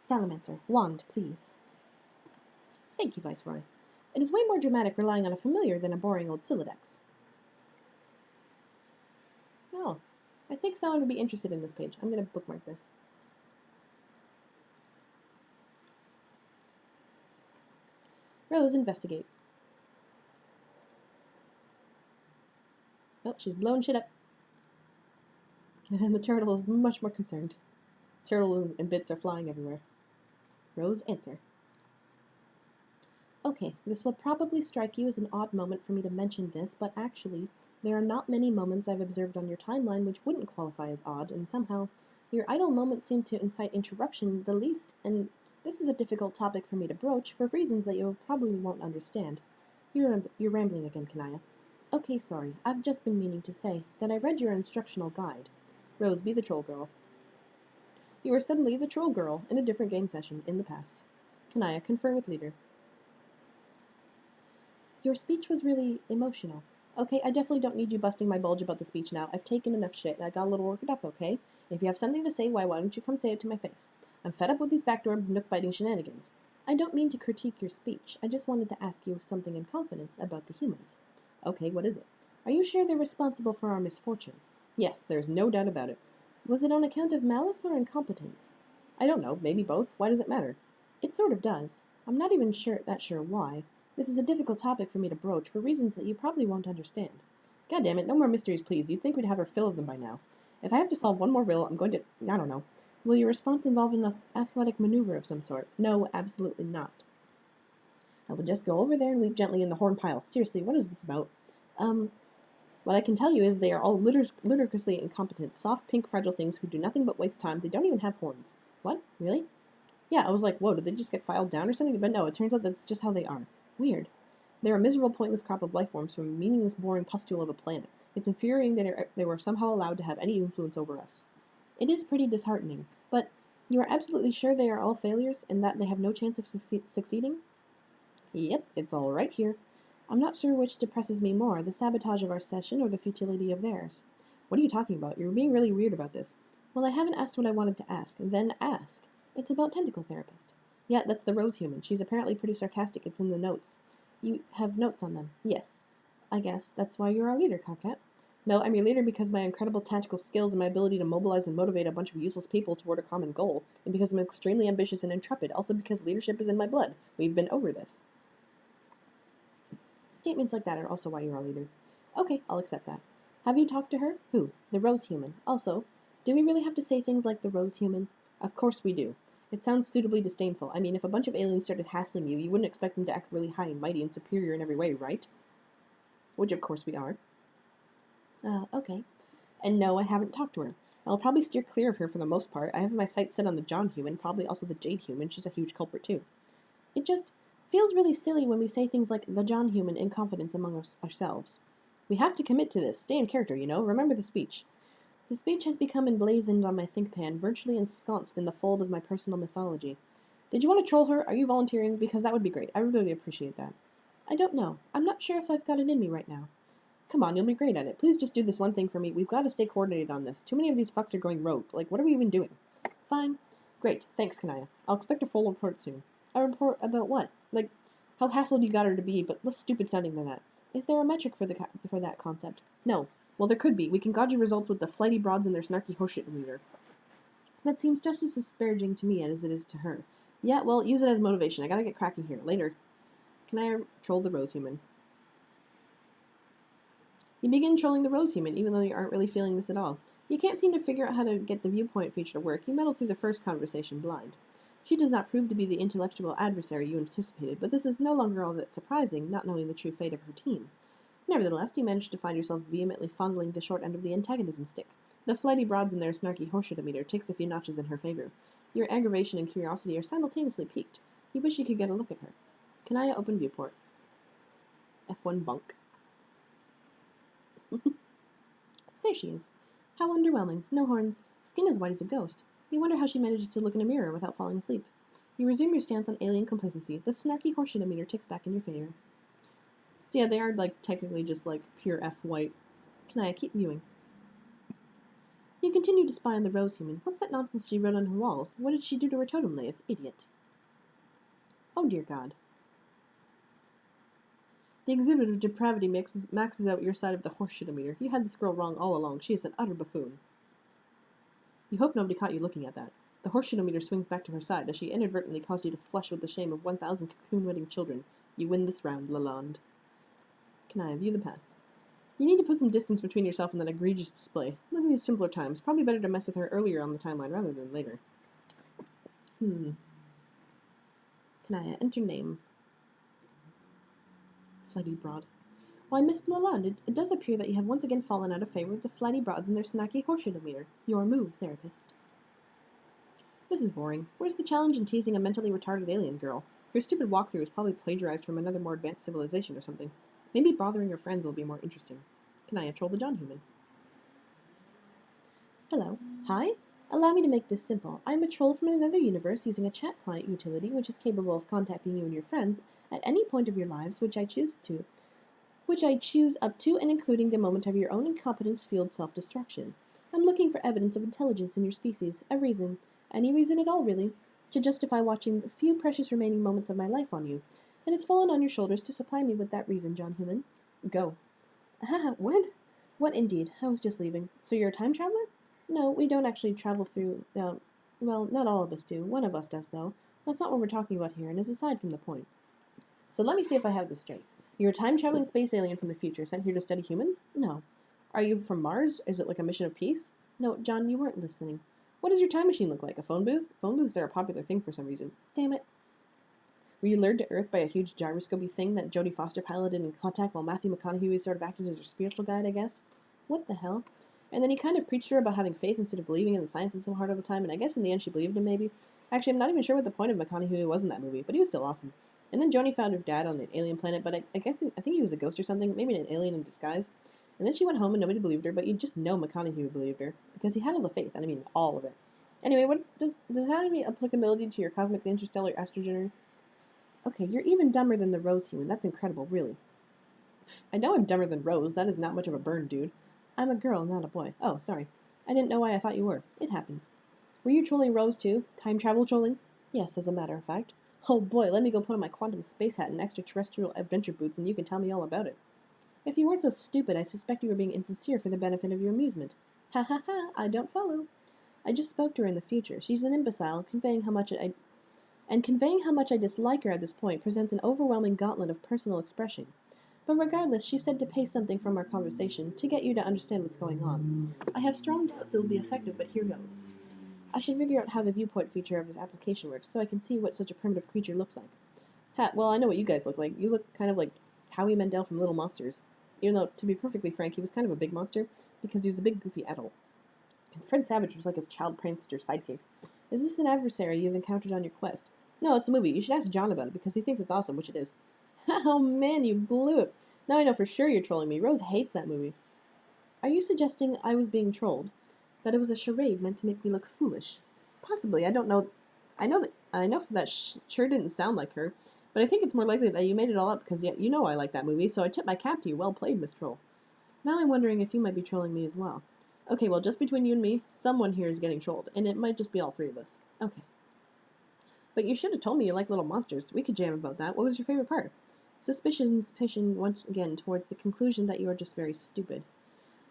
Speaker 1: Salamancer, wand, please. Thank you, Viceroy. It is way more dramatic relying on a familiar than a boring old Sylladex. Oh, I think someone would be interested in this page. I'm going to bookmark this. Rose, investigate. Oh, she's blowing shit up. And the turtle is much more concerned. Turtle and bits are flying everywhere. Rose, answer. Okay, this will probably strike you as an odd moment for me to mention this, but actually, there are not many moments I've observed on your timeline which wouldn't qualify as odd, and somehow, your idle moments seem to incite interruption the least, and this is a difficult topic for me to broach for reasons that you probably won't understand. You're rambling again, Kanaya. Okay, sorry, I've just been meaning to say that I read your instructional guide. Rose, be the troll girl. You are suddenly the troll girl in a different game session in the past. Kanaya, confer with leader. Your speech was really emotional. Okay, I definitely don't need you busting my bulge about the speech now. I've taken enough shit and I got a little worked up, okay? If you have something to say, why don't you come say it to my face? I'm fed up with these backdoor nook-biting shenanigans. I don't mean to critique your speech. I just wanted to ask you something in confidence about the humans. Okay, what is it? Are you sure they're responsible for our misfortune? Yes, there's no doubt about it. Was it on account of malice or incompetence? I don't know, maybe both. Why does it matter? It sort of does. I'm not even sure why. This is a difficult topic for me to broach for reasons that you probably won't understand. God damn it, no more mysteries, please. You'd think we'd have our fill of them by now. If I have to solve one more riddle, I'm going to... I don't know. Will your response involve an athletic maneuver of some sort? No, absolutely not. I will just go over there and weep gently in the horn pile. Seriously, what is this about? What I can tell you is they are all ludicrously incompetent, soft, pink, fragile things who do nothing but waste time. They don't even have horns. What? Really? Yeah, I was like, whoa, did they just get filed down or something? But no, it turns out that's just how they are. Weird. They're a miserable, pointless crop of life forms from a meaningless, boring pustule of a planet. It's infuriating that they were somehow allowed to have any influence over us. It is pretty disheartening, but you are absolutely sure they are all failures and that they have no chance of succeeding? Yep, it's all right here. I'm not sure which depresses me more, the sabotage of our session or the futility of theirs. What are you talking about? You're being really weird about this. Well, I haven't asked what I wanted to ask. Then ask. It's about Tentacle Therapist. Yeah, that's the Rose Human. She's apparently pretty sarcastic. It's in the notes. You have notes on them? Yes. I guess that's why you're our leader, Cockcat. No, I'm your leader because my incredible tactical skills and my ability to mobilize and motivate a bunch of useless people toward a common goal, and because I'm extremely ambitious and intrepid, also because leadership is in my blood. We've been over this. Statements like that are also why you're our leader. Okay, I'll accept that. Have you talked to her? Who? The Rose Human. Also, do we really have to say things like the Rose Human? Of course we do. It sounds suitably disdainful. I mean, if a bunch of aliens started hassling you, you wouldn't expect them to act really high and mighty and superior in every way, right? Which of course we are. Okay. And no, I haven't talked to her. I'll probably steer clear of her for the most part. I have my sights set on the John Human, probably also the Jade Human. She's a huge culprit too. It just feels really silly when we say things like the John Human in confidence among ourselves. We have to commit to this. Stay in character, you know. Remember the speech. The speech has become emblazoned on my ThinkPan, virtually ensconced in the fold of my personal mythology. Did you want to troll her? Are you volunteering? Because that would be great. I would really appreciate that. I don't know. I'm not sure if I've got it in me right now. Come on, you'll be great at it. Please just do this one thing for me. We've got to stay coordinated on this. Too many of these fucks are going rogue. Like, what are we even doing? Fine. Great. Thanks, Kanaya. I'll expect a full report soon. A report about what? Like, how hassled you got her to be, but less stupid sounding than that. Is there a metric for that concept? No. Well, there could be. We can gauge your results with the flighty broads and their snarky horseshit meter. That seems just as disparaging to me as it is to her. Yeah, well, use it as motivation. I gotta get cracking here. Later. Kanaya trolled the Rose Human. You begin trolling the Rose Human, even though you aren't really feeling this at all. You can't seem to figure out how to get the viewpoint feature to work. You meddle through the first conversation blind. She does not prove to be the intellectual adversary you anticipated, but this is no longer all that surprising, not knowing the true fate of her team. Nevertheless, you manage to find yourself vehemently fondling the short end of the antagonism stick. The flighty broads and their snarky horseshit-meter takes a few notches in her favor. Your aggravation and curiosity are simultaneously piqued. You wish you could get a look at her. Kanaya open viewport. F1 bunk. There she is. How underwhelming. No horns. Skin as white as a ghost. You wonder how she manages to look in a mirror without falling asleep. You resume your stance on alien complacency. The snarky horseshit-meter ticks back in your favor. So yeah, they are, like, technically just, like, pure F-white. Kanaya, keep viewing. You continue to spy on the Rose Human. What's that nonsense she wrote on her walls? What did she do to her totem lathe? Idiot. Oh, dear God. The exhibit of depravity maxes out your side of the horseshit-meter. You had this girl wrong all along. She is an utter buffoon. You hope nobody caught you looking at that. The horseshit-meter swings back to her side as she inadvertently caused you to flush with the shame of 1,000 cocoon-wedding children. You win this round, Lalonde. Kanaya, view the past. You need to put some distance between yourself and that egregious display. Look at these simpler times. Probably better to mess with her earlier on the timeline rather than later. Kanaya, enter name. Flighty broad. Why, Miss Leland, it does appear that you have once again fallen out of favor with the flighty broads and their snacky horseshoe-meter. Your move, therapist. This is boring. Where's the challenge in teasing a mentally retarded alien girl? Her stupid walkthrough is probably plagiarized from another more advanced civilization or something. Maybe bothering her friends will be more interesting. Can I troll the John Human? Hello. Hi? Allow me to make this simple. I am a troll from another universe using a chat client utility which is capable of contacting you and your friends at any point of your lives which I choose up to and including the moment of your own incompetence fueled self-destruction. I'm looking for evidence of intelligence in your species, a reason, any reason at all really, to justify watching the few precious remaining moments of my life on you. It has fallen on your shoulders to supply me with that reason, John Human. Go. Haha, what? What indeed? I was just leaving. So you're a time traveler? No, we don't actually travel through, well, not all of us do. One of us does, though. That's not what we're talking about here, and is aside from the point. So let me see if I have this straight. You're a time-traveling space alien from the future, sent here to study humans? No. Are you from Mars? Is it like a mission of peace? No, John, you weren't listening. What does your time machine look like? A phone booth? Phone booths are a popular thing for some reason. Damn it. Were you lured to Earth by a huge gyroscopy thing that Jodie Foster piloted in contact while Matthew McConaughey sort of acted as her spiritual guide, I guess? What the hell? And then he kind of preached to her about having faith instead of believing in the sciences so hard all the time, and I guess in the end she believed him, maybe. Actually, I'm not even sure what the point of McConaughey was in that movie, but he was still awesome. And then Joni found her dad on an alien planet, but I think he was a ghost or something, maybe an alien in disguise. And then she went home and nobody believed her, but you just know McConaughey believed her, because he had all the faith, and I mean all of it. Anyway, what does that have any applicability to your cosmic interstellar astrogener? Okay, you're even dumber than the Rose human. That's incredible, really. I know I'm dumber than Rose. That is not much of a burn, dude. I'm a girl, not a boy. Oh, sorry. I didn't know why I thought you were. It happens. Were you trolling Rose, too? Time travel trolling? Yes, as a matter of fact. Oh boy, let me go put on my quantum space hat and extraterrestrial adventure boots and you can tell me all about it. If you weren't so stupid, I suspect you were being insincere for the benefit of your amusement. Ha ha ha, I don't follow. I just spoke to her in the future. She's an imbecile, conveying how much I dislike her at this point presents an overwhelming gauntlet of personal expression. But regardless, she said to pay something from our conversation to get you to understand what's going on. I have strong doubts it will be effective, but here goes. I should figure out how the viewport feature of this application works, so I can see what such a primitive creature looks like. Ha, well, I know what you guys look like. You look kind of like Howie Mandel from Little Monsters. Even though, to be perfectly frank, he was kind of a big monster, because he was a big, goofy adult. And Fred Savage was like his child prankster sidekick. Is this an adversary you've encountered on your quest? No, it's a movie. You should ask John about it, because he thinks it's awesome, which it is. Oh man, you blew it. Now I know for sure you're trolling me. Rose hates that movie. Are you suggesting I was being trolled? That it was a charade meant to make me look foolish? Possibly. I don't know. I know that sure didn't sound like her, but I think it's more likely that you made it all up because you know I like that movie, so I tip my cap to you. Well played, Miss Troll. Now I'm wondering if you might be trolling me as well. Okay, well, just between you and me, someone here is getting trolled, and it might just be all three of us. Okay. But you should have told me you like Little Monsters. We could jam about that. What was your favorite part? Suspicions pitching once again towards the conclusion that you are just very stupid.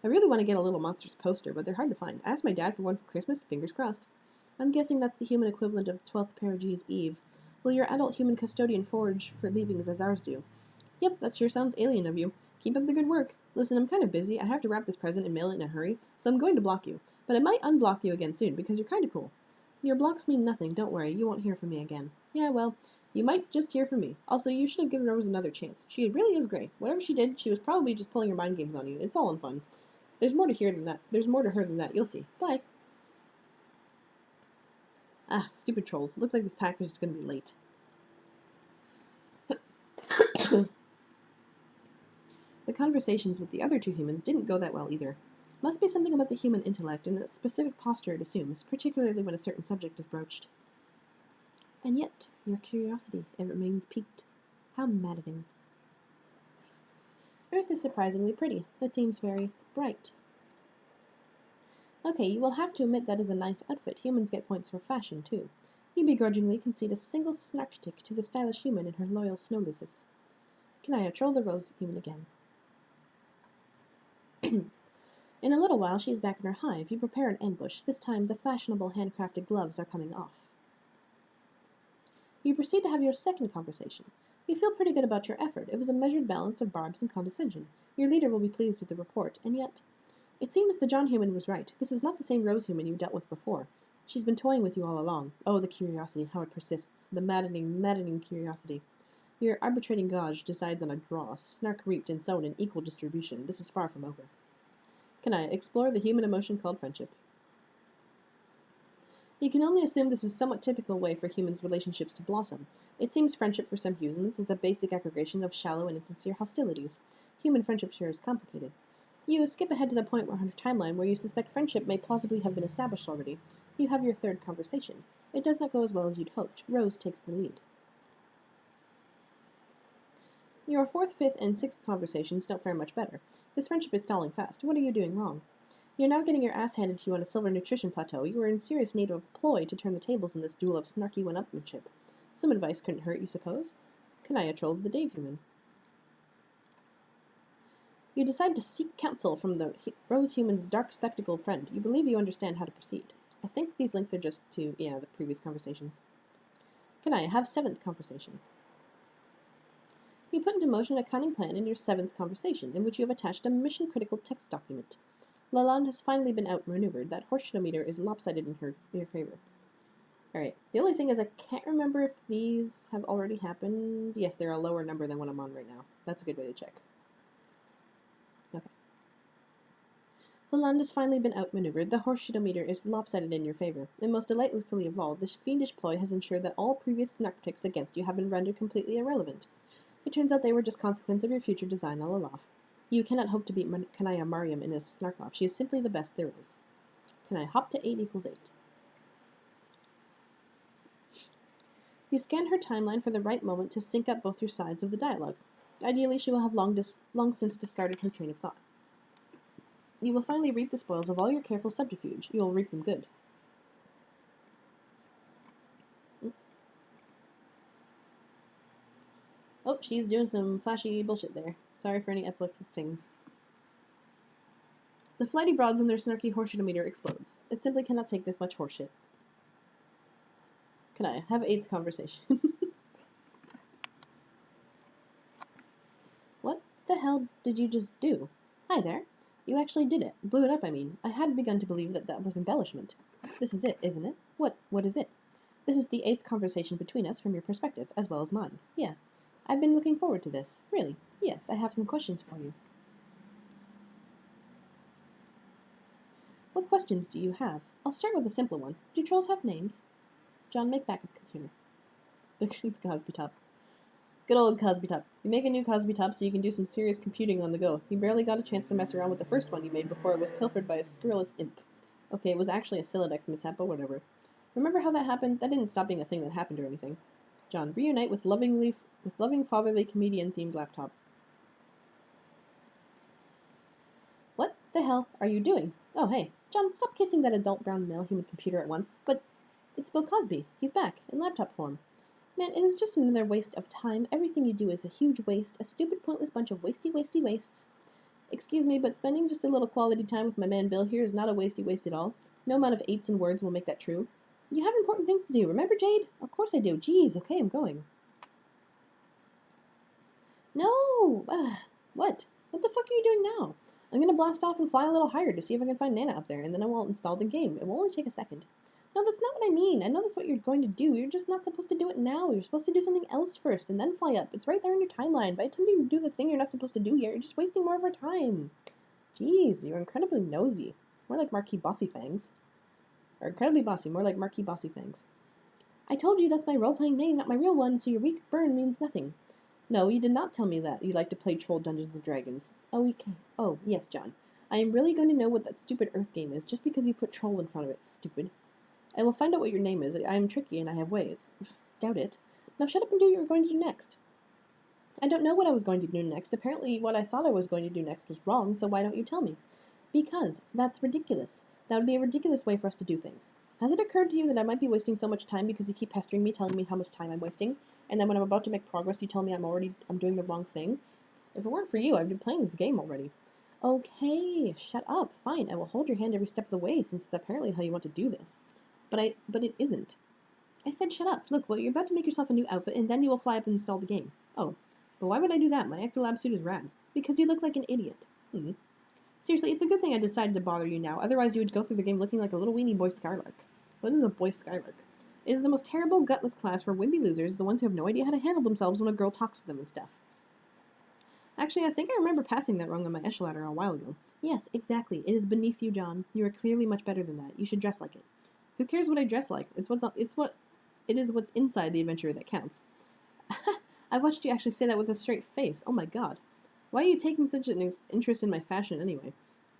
Speaker 1: I really want to get a Little Monsters poster, but they're hard to find. I asked my dad for one for Christmas, fingers crossed. I'm guessing that's the human equivalent of 12th Paragee's Eve. Will your adult human custodian forage for leavings as ours do? Yep, that sure sounds alien of you. Keep up the good work. Listen, I'm kind of busy. I have to wrap this present and mail it in a hurry, so I'm going to block you. But I might unblock you again soon, because you're kind of cool. Your blocks mean nothing. Don't worry. You won't hear from me again. Yeah, well, you might just hear from me. Also, you should have given Rose another chance. She really is great. Whatever she did, she was probably just pulling her mind games on you. It's all in fun. There's more to her than that. You'll see. Bye. Ah, stupid trolls. Look like this package is going to be late. The conversations with the other two humans didn't go that well either. Must be something about the human intellect and the specific posture it assumes, particularly when a certain subject is broached. And yet, your curiosity, it remains piqued. How maddening. Earth is surprisingly pretty. That seems very bright. Okay, you will have to admit that is a nice outfit. Humans get points for fashion, too. You begrudgingly concede a single snark tick to the stylish human and her loyal snowlizes. Can I troll the Rose human again? In a little while she is back in her hive. You prepare an ambush. This time the fashionable handcrafted gloves are coming off. You proceed to have your second conversation. You feel pretty good about your effort. It was a measured balance of barbs and condescension. Your leader will be pleased with the report, and yet... It seems the John human was right. This is not the same Rose human you dealt with before. She's been toying with you all along. Oh, the curiosity, how it persists. The maddening, maddening curiosity. Your arbitrating gauge decides on a draw, snark reaped and sown in equal distribution. This is far from over. Can I explore the human emotion called friendship? You can only assume this is a somewhat typical way for humans' relationships to blossom. It seems friendship for some humans is a basic aggregation of shallow and insincere hostilities. Human friendship sure is complicated. You skip ahead to the point on your timeline where you suspect friendship may plausibly have been established already. You have your third conversation. It does not go as well as you'd hoped. Rose takes the lead. Your fourth, fifth, and sixth conversations don't fare much better. This friendship is stalling fast. What are you doing wrong? You're now getting your ass handed to you on a silver nutrition plateau. You are in serious need of a ploy to turn the tables in this duel of snarky one-upmanship. Some advice couldn't hurt, you suppose? Kanaya trolled the Dave human. You decide to seek counsel from the Rose human's dark spectacled friend. You believe you understand how to proceed. I think these links are just to, the previous conversations. Kanaya, have seventh conversation. You put into motion a cunning plan in your seventh conversation, in which you have attached a mission-critical text document. Lalande has finally been outmaneuvered. That horseshitometer is lopsided in your favor. Alright, the only thing is I can't remember if these have already happened. Yes, they're a lower number than what I'm on right now. That's a good way to check. Okay. Lalande has finally been outmaneuvered. The horseshitometer is lopsided in your favor. And most delightfully of all, this fiendish ploy has ensured that all previous snark against you have been rendered completely irrelevant. It turns out they were just consequence of your future design all along. You cannot hope to beat Kanaya Mariam in a snark-off. She is simply the best there is. Can I hop to 8 equals 8? You scan her timeline for the right moment to sync up both your sides of the dialogue. Ideally, she will have long since discarded her train of thought. You will finally reap the spoils of all your careful subterfuge. You will reap them good. Oh, she's doing some flashy bullshit there. Sorry for any epileptic things. The flighty broads in their snarky horseshitometer explodes. It simply cannot take this much horseshit. Can I have 8th conversation? What the hell did you just do? Hi there. You actually did it. Blew it up, I mean. I had begun to believe that was embellishment. This is it, isn't it? What is it? This is the 8th conversation between us from your perspective, as well as mine. Yeah. I've been looking forward to this. Really. Yes, I have some questions for you. What questions do you have? I'll start with a simple one. Do trolls have names? John, make backup computer. The Cosby Top. Good old Cosby Top. You make a new Cosby Top so you can do some serious computing on the go. You barely got a chance to mess around with the first one you made before it was pilfered by a scurrilous imp. Okay, it was actually a Silodex mishap, but whatever. Remember how that happened? That didn't stop being a thing that happened or anything. John, reunite with loving fatherly comedian-themed laptop. What the hell are you doing? Oh, hey. John, stop kissing that adult brown male human computer at once. But it's Bill Cosby. He's back, in laptop form. Man, it is just another waste of time. Everything you do is a huge waste, a stupid, pointless bunch of wasty wastes. Excuse me, but spending just a little quality time with my man Bill here is not a wasty waste at all. No amount of 8s and words will make that true. You have important things to do, remember, Jade? Of course I do. Jeez, okay, I'm going. No! What? What the fuck are you doing now? I'm gonna blast off and fly a little higher to see if I can find Nana up there, and then I will install the game. It will only take a second. No, that's not what I mean. I know that's what you're going to do. You're just not supposed to do it now. You're supposed to do something else first, and then fly up. It's right there in your timeline. By attempting to do the thing you're not supposed to do here, you're just wasting more of our time. Jeez, you're incredibly nosy. More like Marquis Bossy Fangs. Or incredibly bossy, more like Marquis Bossy Fangs. I told you that's my role-playing name, not my real one, so your weak burn means nothing. No, you did not tell me that you like to play Troll Dungeons & Dragons. Oh, okay. Oh, yes, John. I am really going to know what that stupid Earth game is, just because you put troll in front of it, stupid. I will find out what your name is. I am tricky and I have ways. Doubt it. Now shut up and do what you're going to do next. I don't know what I was going to do next. Apparently what I thought I was going to do next was wrong, so why don't you tell me? Because that's ridiculous. That would be a ridiculous way for us to do things. Has it occurred to you that I might be wasting so much time because you keep pestering me, telling me how much time I'm wasting, and then when I'm about to make progress, you tell me I'm doing the wrong thing? If it weren't for you, I'd been playing this game already. Okay, shut up. Fine, I will hold your hand every step of the way, since that's apparently how you want to do this. But it isn't. I said shut up. Look, well, you're about to make yourself a new outfit, and then you will fly up and install the game. Oh, but why would I do that? My Ectolab suit is rad. Because you look like an idiot. Seriously, it's a good thing I decided to bother you now. Otherwise, you would go through the game looking like a little weenie boy Skylark. What is a boy Skylark? It is the most terrible, gutless class for wimpy losers, the ones who have no idea how to handle themselves when a girl talks to them and stuff. Actually, I think I remember passing that wrong on my echelon ladder a while ago. Yes, exactly. It is beneath you, John. You are clearly much better than that. You should dress like it. Who cares what I dress like? It is what's inside the adventure that counts. I watched you actually say that with a straight face. Oh my god. Why are you taking such an interest in my fashion anyway?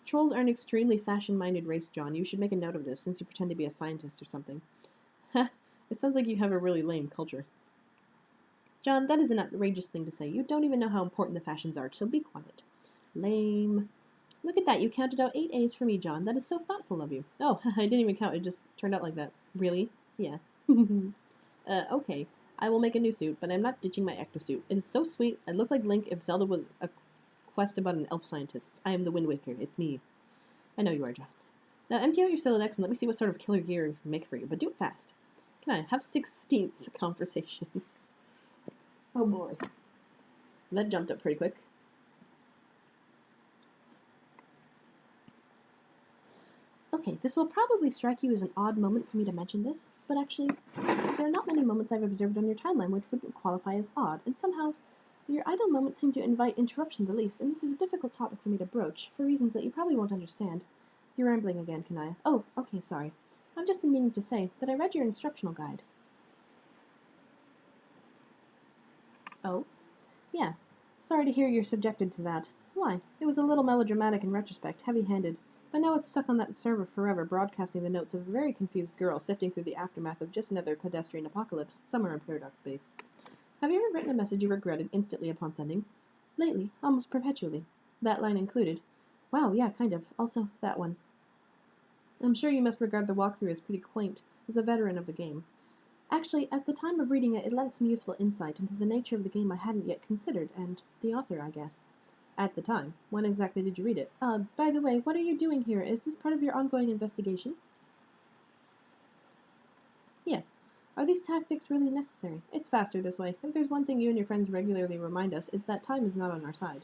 Speaker 1: Trolls are an extremely fashion-minded race, John. You should make a note of this, since you pretend to be a scientist or something. It sounds like you have a really lame culture. John, that is an outrageous thing to say. You don't even know how important the fashions are, so be quiet. Lame. Look at that. You counted out 8 A's for me, John. That is so thoughtful of you. Oh, I didn't even count. It just turned out like that. Really? Yeah. Okay. I will make a new suit, but I'm not ditching my ectosuit. It is so sweet. I look like Link if Zelda was a quest about an elf scientist. I am the Wind Waker. It's me. I know you are, John. Now empty out your Silodex and let me see what sort of killer gear I can make for you, but do it fast. Can I have 16th conversation? Oh boy. That jumped up pretty quick. Okay, this will probably strike you as an odd moment for me to mention this, but actually, there are not many moments I've observed on your timeline which wouldn't qualify as odd, and somehow, your idle moments seem to invite interruption the least, and this is a difficult topic for me to broach, for reasons that you probably won't understand. You're rambling again, Kanaya. Oh, okay, sorry. I've just been meaning to say that I read your instructional guide. Oh? Yeah. Sorry to hear you're subjected to that. Why? It was a little melodramatic in retrospect, heavy-handed, but now it's stuck on that server forever, broadcasting the notes of a very confused girl sifting through the aftermath of just another pedestrian apocalypse somewhere in Paradox Space. Have you ever written a message you regretted instantly upon sending? Lately, almost perpetually. That line included. Wow, yeah, kind of. Also, that one. I'm sure you must regard the walkthrough as pretty quaint, as a veteran of the game. Actually, at the time of reading it, it lent some useful insight into the nature of the game I hadn't yet considered, and the author, I guess. At the time. When exactly did you read it? By the way, what are you doing here? Is this part of your ongoing investigation? Yes. Are these tactics really necessary? It's faster this way. If there's one thing you and your friends regularly remind us, it's that time is not on our side.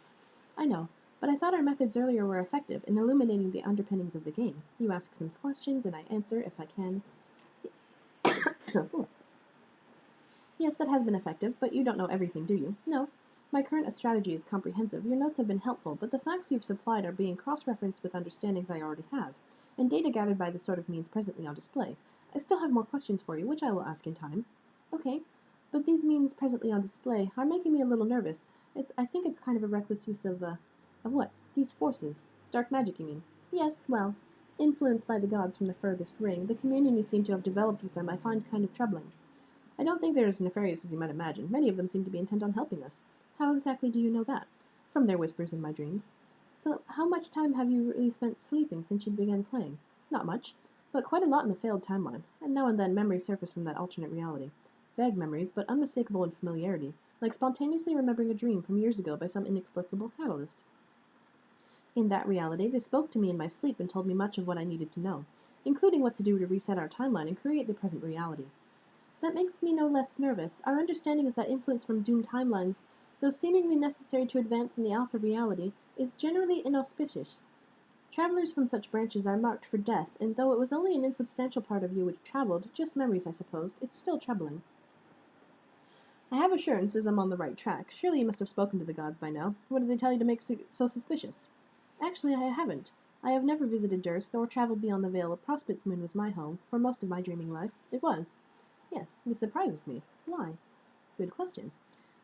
Speaker 1: I know, but I thought our methods earlier were effective in illuminating the underpinnings of the game. You ask some questions, and I answer, if I can. Yes, that has been effective, but you don't know everything, do you? No. My current strategy is comprehensive. Your notes have been helpful, but the facts you've supplied are being cross-referenced with understandings I already have, and data gathered by the sort of means presently on display. I still have more questions for you, which I will ask in time. Okay, but these means presently on display are making me a little nervous. I think it's kind of a reckless use of what? These forces. Dark magic, you mean? Yes, well, influenced by the gods from the furthest ring, the communion you seem to have developed with them I find kind of troubling. I don't think they're as nefarious as you might imagine. Many of them seem to be intent on helping us. How exactly do you know that? From their whispers in my dreams. So, how much time have you really spent sleeping since you began playing? Not much, but quite a lot in the failed timeline, and now and then memories surface from that alternate reality. Vague memories, but unmistakable in familiarity, like spontaneously remembering a dream from years ago by some inexplicable catalyst. In that reality, they spoke to me in my sleep and told me much of what I needed to know, including what to do to reset our timeline and create the present reality. That makes me no less nervous. Our understanding is that influence from doomed timelines, though seemingly necessary to advance in the alpha reality, is generally inauspicious. Travelers from such branches are marked for death, and though it was only an insubstantial part of you which traveled, just memories, I supposed, it's still troubling. I have assurances I'm on the right track. Surely you must have spoken to the gods by now. What did they tell you to make so suspicious? Actually, I haven't. I have never visited Durst or traveled beyond the Vale of Prospect's Moon was my home, for most of my dreaming life. It was. Yes, this surprises me. Why? Good question.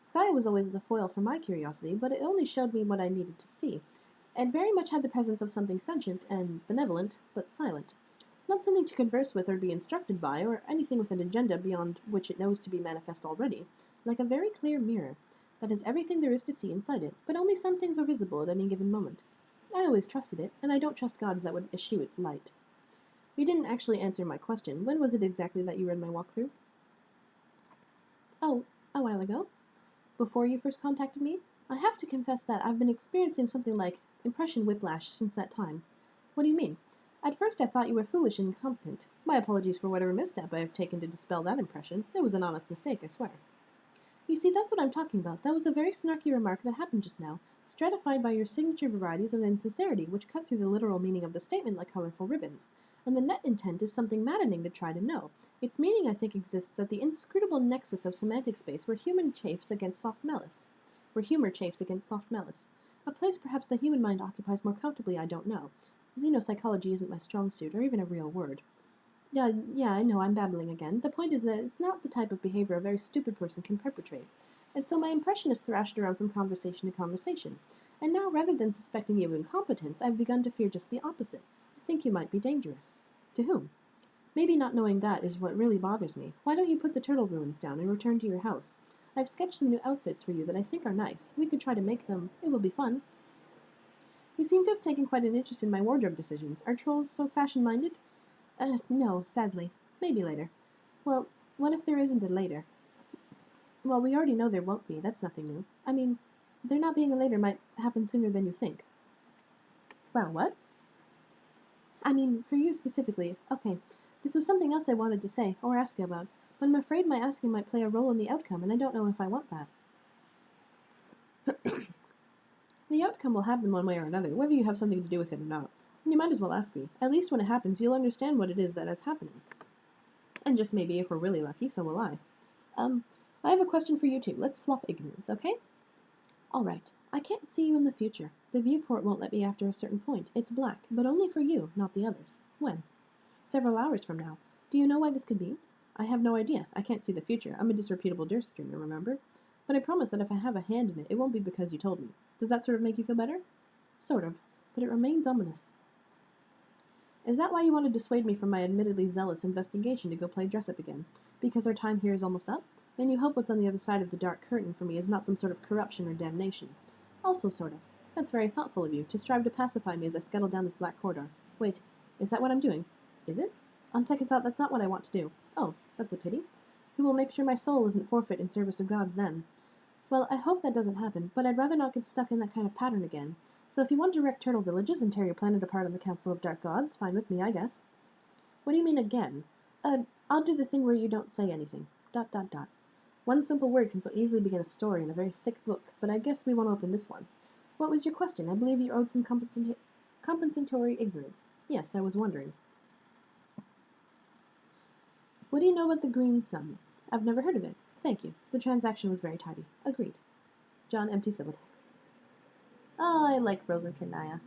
Speaker 1: Sky was always the foil for my curiosity, but it only showed me what I needed to see. It very much had the presence of something sentient and benevolent, but silent. Not something to converse with or be instructed by, or anything with an agenda beyond which it knows to be manifest already. Like a very clear mirror, that has everything there is to see inside it, but only some things are visible at any given moment. I always trusted it, and I don't trust gods that would eschew its light. You didn't actually answer my question. When was it exactly that you read my walkthrough? Oh, a while ago. Before you first contacted me? I have to confess that I've been experiencing something like impression whiplash since that time. What do you mean? At first I thought you were foolish and incompetent. My apologies for whatever misstep I have taken to dispel that impression. It was an honest mistake, I swear. You see, that's what I'm talking about. That was a very snarky remark that happened just now, stratified by your signature varieties of insincerity, which cut through the literal meaning of the statement like colorful ribbons. and the net intent is something maddening to try to know. Its meaning, I think, exists at the inscrutable nexus of semantic space where humor chafes against soft malice. A place perhaps the human mind occupies more comfortably, I don't know. Xenopsychology isn't my strong suit, or even a real word. Yeah, I know I'm babbling again. The point is that it's not the type of behavior a very stupid person can perpetrate. And so my impression is thrashed around from conversation to conversation. And now, rather than suspecting you of incompetence, I've begun to fear just the opposite. I think you might be dangerous. To whom? Maybe not knowing that is what really bothers me. Why don't you put the turtle ruins down and return to your house? I've sketched some new outfits for you that I think are nice. We could try to make them. It will be fun. You seem to have taken quite an interest in my wardrobe decisions. Are trolls so fashion-minded? No, sadly. Maybe later. Well, what if there isn't a later? Well, we already know there won't be. That's nothing new. I mean, there not being a later might happen sooner than you think. Well, what? I mean, for you specifically. Okay, this was something else I wanted to say, or ask you about, but I'm afraid my asking might play a role in the outcome, and I don't know if I want that. The outcome will happen one way or another, whether you have something to do with it or not. You might as well ask me. At least when it happens, you'll understand what it is that is happening. And just maybe, if we're really lucky, so will I. I have a question for you too. Let's swap ignorance, okay? All right. I can't see you in the future. The viewport won't let me after a certain point. It's black, but only for you, not the others. When? Several hours from now. Do you know why this could be? I have no idea. I can't see the future. I'm a disreputable Durstreamer, remember? But I promise that if I have a hand in it, it won't be because you told me. Does that sort of make you feel better? Sort of. But it remains ominous. Is that why you want to dissuade me from my admittedly zealous investigation to go play dress-up again? Because our time here is almost up? And you hope what's on the other side of the dark curtain for me is not some sort of corruption or damnation. Also sort of. That's very thoughtful of you, to strive to pacify me as I scuttle down this black corridor. Wait, is that what I'm doing? Is it? On second thought, that's not what I want to do. Oh, that's a pity. Who will make sure my soul isn't forfeit in service of gods then? Well, I hope that doesn't happen, but I'd rather not get stuck in that kind of pattern again. So if you want to wreck turtle villages and tear your planet apart on the Council of Dark Gods, fine with me, I guess. What do you mean again? I'll do the thing where you don't say anything. ... One simple word can so easily begin a story in a very thick book, but I guess we won't open this one. What was your question? I believe you owed some compensatory ignorance. Yes, I was wondering. What do you know about the Green Sun? I've never heard of it. Thank you. The transaction was very tidy. Agreed. John empty Civiltex. Oh, I like Rose and Kanaya.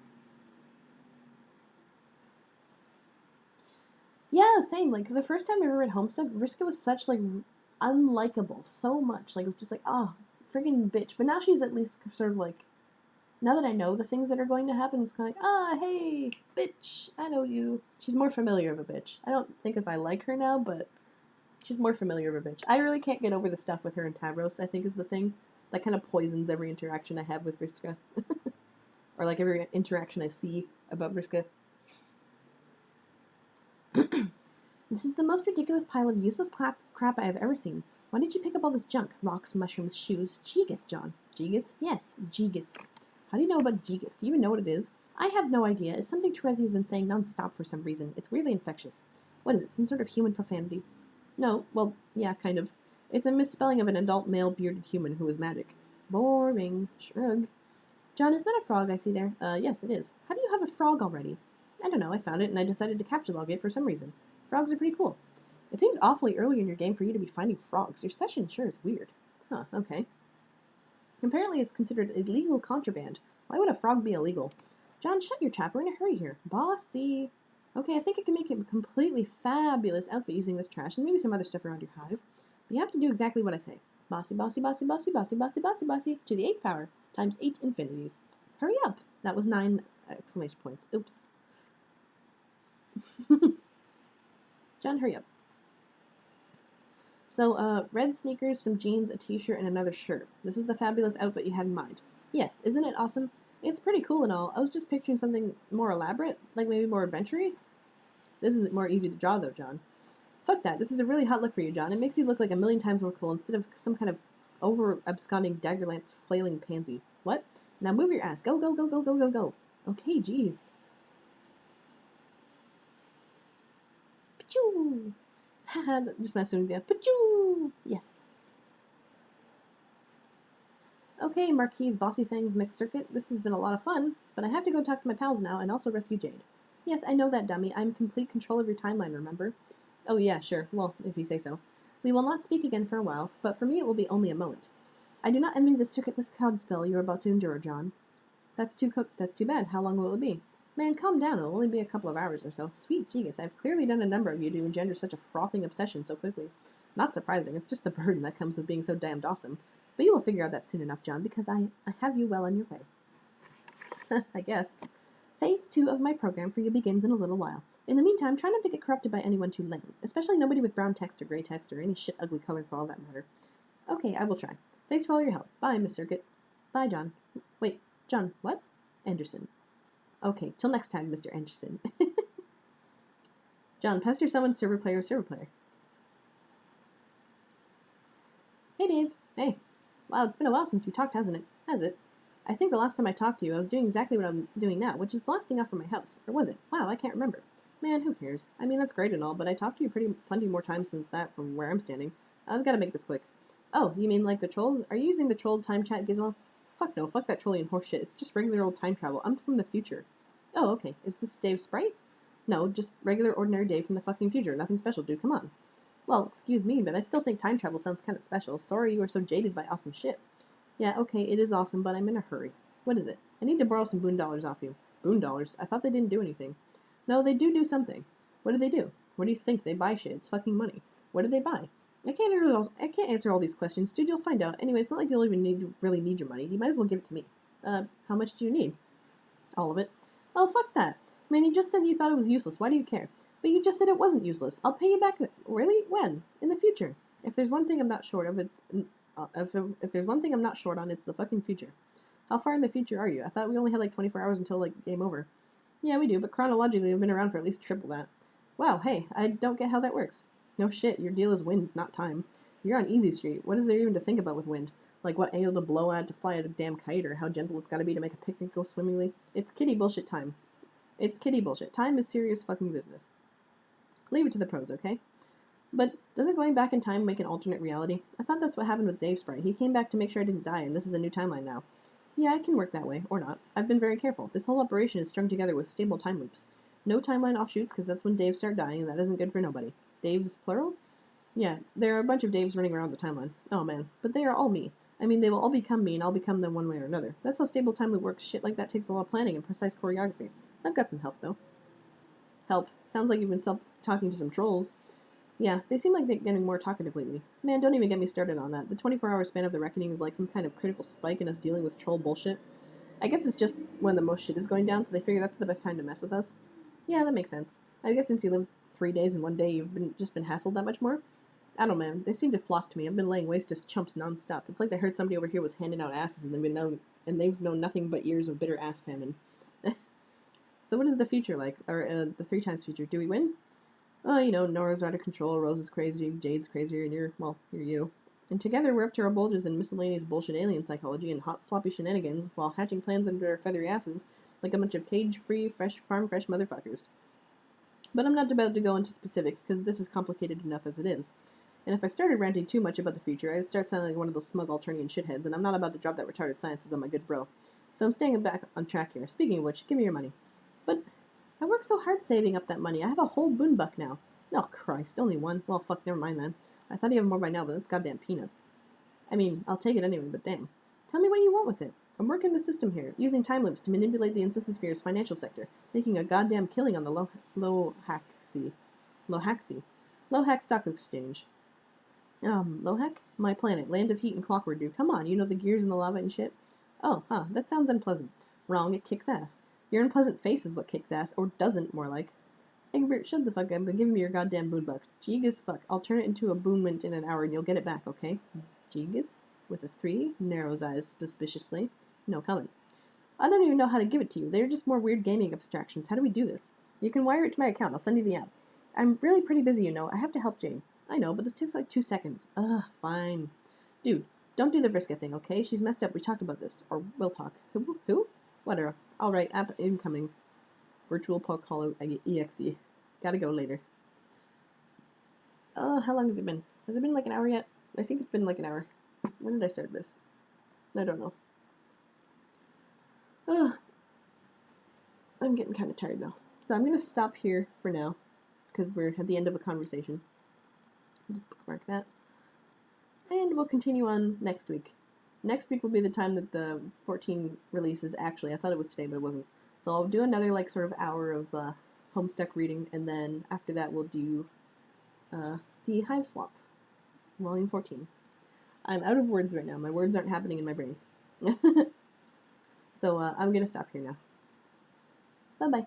Speaker 1: Yeah, same. Like, the first time I ever read Homestuck, Vriska was such, like, unlikable. So much. Like, it was just like, oh, friggin' bitch. But now she's at least sort of like, now that I know the things that are going to happen, it's kind of like, ah, hey, bitch, I know you. She's more familiar of a bitch. I don't think if I like her now, but she's more familiar of a bitch. I really can't get over the stuff with her and Tavros, I think is the thing. That kind of poisons every interaction I have with Vriska. Or, like, every interaction I see about Vriska. This is the most ridiculous pile of useless crap I have ever seen. Why did you pick up all this junk? Rocks, mushrooms, shoes. Jigus, John. Jigus? Yes, Jigus. How do you know about Jigus? Do you even know what it is? I have no idea. It's something Terezi's been saying non-stop for some reason. It's weirdly infectious. What is it, some sort of human profanity? No, well, yeah, kind of. It's a misspelling of an adult male bearded human who is magic. Boring. Shrug. John, is that a frog I see there? Yes, it is. How do you have a frog already? I don't know, I found it and I decided to capture log it for some reason. Frogs are pretty cool. It seems awfully early in your game for you to be finding frogs. Your session sure is weird. Huh, okay. Apparently it's considered illegal contraband. Why would a frog be illegal? John, shut your trap. We're in a hurry here. Bossy. Okay, I think I can make a completely fabulous outfit using this trash and maybe some other stuff around your hive. But you have to do exactly what I say. Bossy, bossy, bossy, bossy, bossy, bossy, bossy, bossy, to the 8th power, times 8 infinities. Hurry up. That was 9 exclamation points. Oops. John, hurry up. So, red sneakers, some jeans, a t-shirt, and another shirt. This is the fabulous outfit you had in mind. Yes, isn't it awesome? It's pretty cool and all. I was just picturing something more elaborate, like maybe more adventure-y. This is more easy to draw, though, John. Fuck that. This is a really hot look for you, John. It makes you look like a million times more cool instead of some kind of over-absconding Daggerlance flailing pansy. What? Now move your ass. Go, go, go, go, go, go, go. Okay, jeez. Pachoo! Haha, just not soon again. Pachoo! Yes. Okay, Marquise Bossy Fangs Mixed Circuit, this has been a lot of fun, but I have to go talk to my pals now and also rescue Jade. Yes, I know that, dummy. I'm in complete control of your timeline, remember? Oh yeah, sure. Well, if you say so. We will not speak again for a while, but for me it will be only a moment. I do not envy the circuitless cloud spell you are about to endure, John. That's too bad. How long will it be? Man, calm down. It'll only be a couple of hours or so. Sweet Jesus, I've clearly done a number of you to engender such a frothing obsession so quickly. Not surprising. It's just the burden that comes with being so damned awesome. But you will figure out that soon enough, John, because I have you well on your way. I guess. Phase 2 of my program for you begins in a little while. In the meantime, try not to get corrupted by anyone too lame, especially nobody with brown text or gray text or any shit ugly color for all that matter. Okay, I will try. Thanks for all your help. Bye, Miss Circuit. Bye, John. Wait, John, what? Anderson. Okay, till next time, Mr. Anderson. John, pass your summon server player, server player. Hey, Dave. Hey. Wow, it's been a while since we talked, hasn't it? Has it? I think the last time I talked to you, I was doing exactly what I'm doing now, which is blasting off from my house. Or was it? Wow, I can't remember. Man, who cares? I mean, that's great and all, but I talked to you plenty more times since that from where I'm standing. I've got to make this quick. Oh, you mean like the trolls? Are you using the troll time chat gizmo? Fuck no, fuck that trollian horseshit. It's just regular old time travel. I'm from the future. Oh, okay. Is this Dave Sprite? No, just regular ordinary Dave from the fucking future. Nothing special, dude. Come on. Well, excuse me, but I still think time travel sounds kind of special. Sorry you were so jaded by awesome shit. Yeah, okay, it is awesome, but I'm in a hurry. What is it? I need to borrow some boon dollars off you. Boon dollars? I thought they didn't do anything. No, they do something. What do they do? What do you think? They buy shit. It's fucking money. What do they buy? I can't answer all these questions, dude. You'll find out. Anyway, it's not like you'll even really need your money. You might as well give it to me. How much do you need? All of it. Oh, fuck that. Man, you just said you thought it was useless. Why do you care? But you just said it wasn't useless. I'll pay you back. Really? When? In the future. If there's one thing I'm not short of, it's if there's one thing I'm not short on, it's the fucking future. How far in the future are you? I thought we only had like 24 hours until like game over. Yeah, we do, but chronologically we've been around for at least triple that. Wow, hey, I don't get how that works. No shit, your deal is wind, not time. You're on easy street. What is there even to think about with wind? Like what angle to blow at to fly a damn kite, or how gentle it's gotta be to make a picnic go swimmingly? It's kitty bullshit time. It's kitty bullshit. Time is serious fucking business. Leave it to the pros, okay? But doesn't going back in time make an alternate reality? I thought that's what happened with Dave Sprite. He came back to make sure I didn't die, and this is a new timeline now. Yeah, I can work that way, or not. I've been very careful. This whole operation is strung together with stable time loops. No timeline offshoots, because that's when Daves start dying, and that isn't good for nobody. Daves, plural? Yeah, there are a bunch of Daves running around the timeline. Oh man, but they are all me. I mean, they will all become me, and I'll become them one way or another. That's how stable time loop works. Shit like that takes a lot of planning and precise choreography. I've got some help, though. Help. Sounds like you've been talking to some trolls. Yeah, they seem like they're getting more talkative lately. Man, don't even get me started on that. The 24-hour span of the reckoning is like some kind of critical spike in us dealing with troll bullshit. I guess it's just when the most shit is going down, so they figure that's the best time to mess with us. Yeah, that makes sense. I guess since you live 3 days in one day, you've just been hassled that much more? I don't know, man. They seem to flock to me. I've been laying waste to chumps nonstop. It's like they heard somebody over here was handing out asses, and they've known nothing but years of bitter ass famine. So what is the future like? Or the 3 times future? Do we win? Oh, you know, Nora's out of control, Rose is crazy, Jade's crazier, and you're you. And together we're up to our bulges in miscellaneous bullshit alien psychology and hot sloppy shenanigans while hatching plans under our feathery asses like a bunch of cage-free, farm-fresh motherfuckers. But I'm not about to go into specifics because this is complicated enough as it is. And if I started ranting too much about the future, I'd start sounding like one of those smug Alternian shitheads, and I'm not about to drop that retarded sciences on my good bro. So I'm staying back on track here. Speaking of which, give me your money. But I worked so hard saving up that money. I have a whole boon buck now. Oh, Christ, only one. Well, fuck, never mind then. I thought you have more by now, but that's goddamn peanuts. I mean, I'll take it anyway, but damn. Tell me what you want with it. I'm working the system here, using time loops to manipulate the Insistosphere's financial sector, making a goddamn killing on the Lohac Stock Exchange. Lohak? My planet, land of heat and clockwork, dude. Come on, you know the gears and the lava and shit? Oh, huh, that sounds unpleasant. Wrong, it kicks ass. Your unpleasant face is what kicks ass, or doesn't, more like. Egbert, shut the fuck up and give me your goddamn boon buck. Jeegus fuck. I'll turn it into a boon mint in an hour and you'll get it back, okay? Jeegus? With a 3? Narrows eyes suspiciously. No comment. I don't even know how to give it to you. They're just more weird gaming abstractions. How do we do this? You can wire it to my account. I'll send you the app. I'm really pretty busy, you know. I have to help Jane. I know, but this takes like 2 seconds. Ugh, fine. Dude, don't do the Vriska thing, okay? She's messed up. We talked about this. Or we'll talk. Who? Whatever. Alright, app incoming. Virtual Poke Hollow EXE. Gotta go later. How long has it been? Has it been like an hour yet? I think it's been like an hour. When did I start this? I don't know. I'm getting kind of tired though. So I'm going to stop here for now, because we're at the end of a conversation. Just bookmark that. And we'll continue on next week. Next week will be the time that the 14 releases. Actually, I thought it was today, but it wasn't. So I'll do another like sort of hour of Homestuck reading, and then after that we'll do the Hive Swap, Volume 14. I'm out of words right now. My words aren't happening in my brain. So I'm gonna stop here now. Bye bye.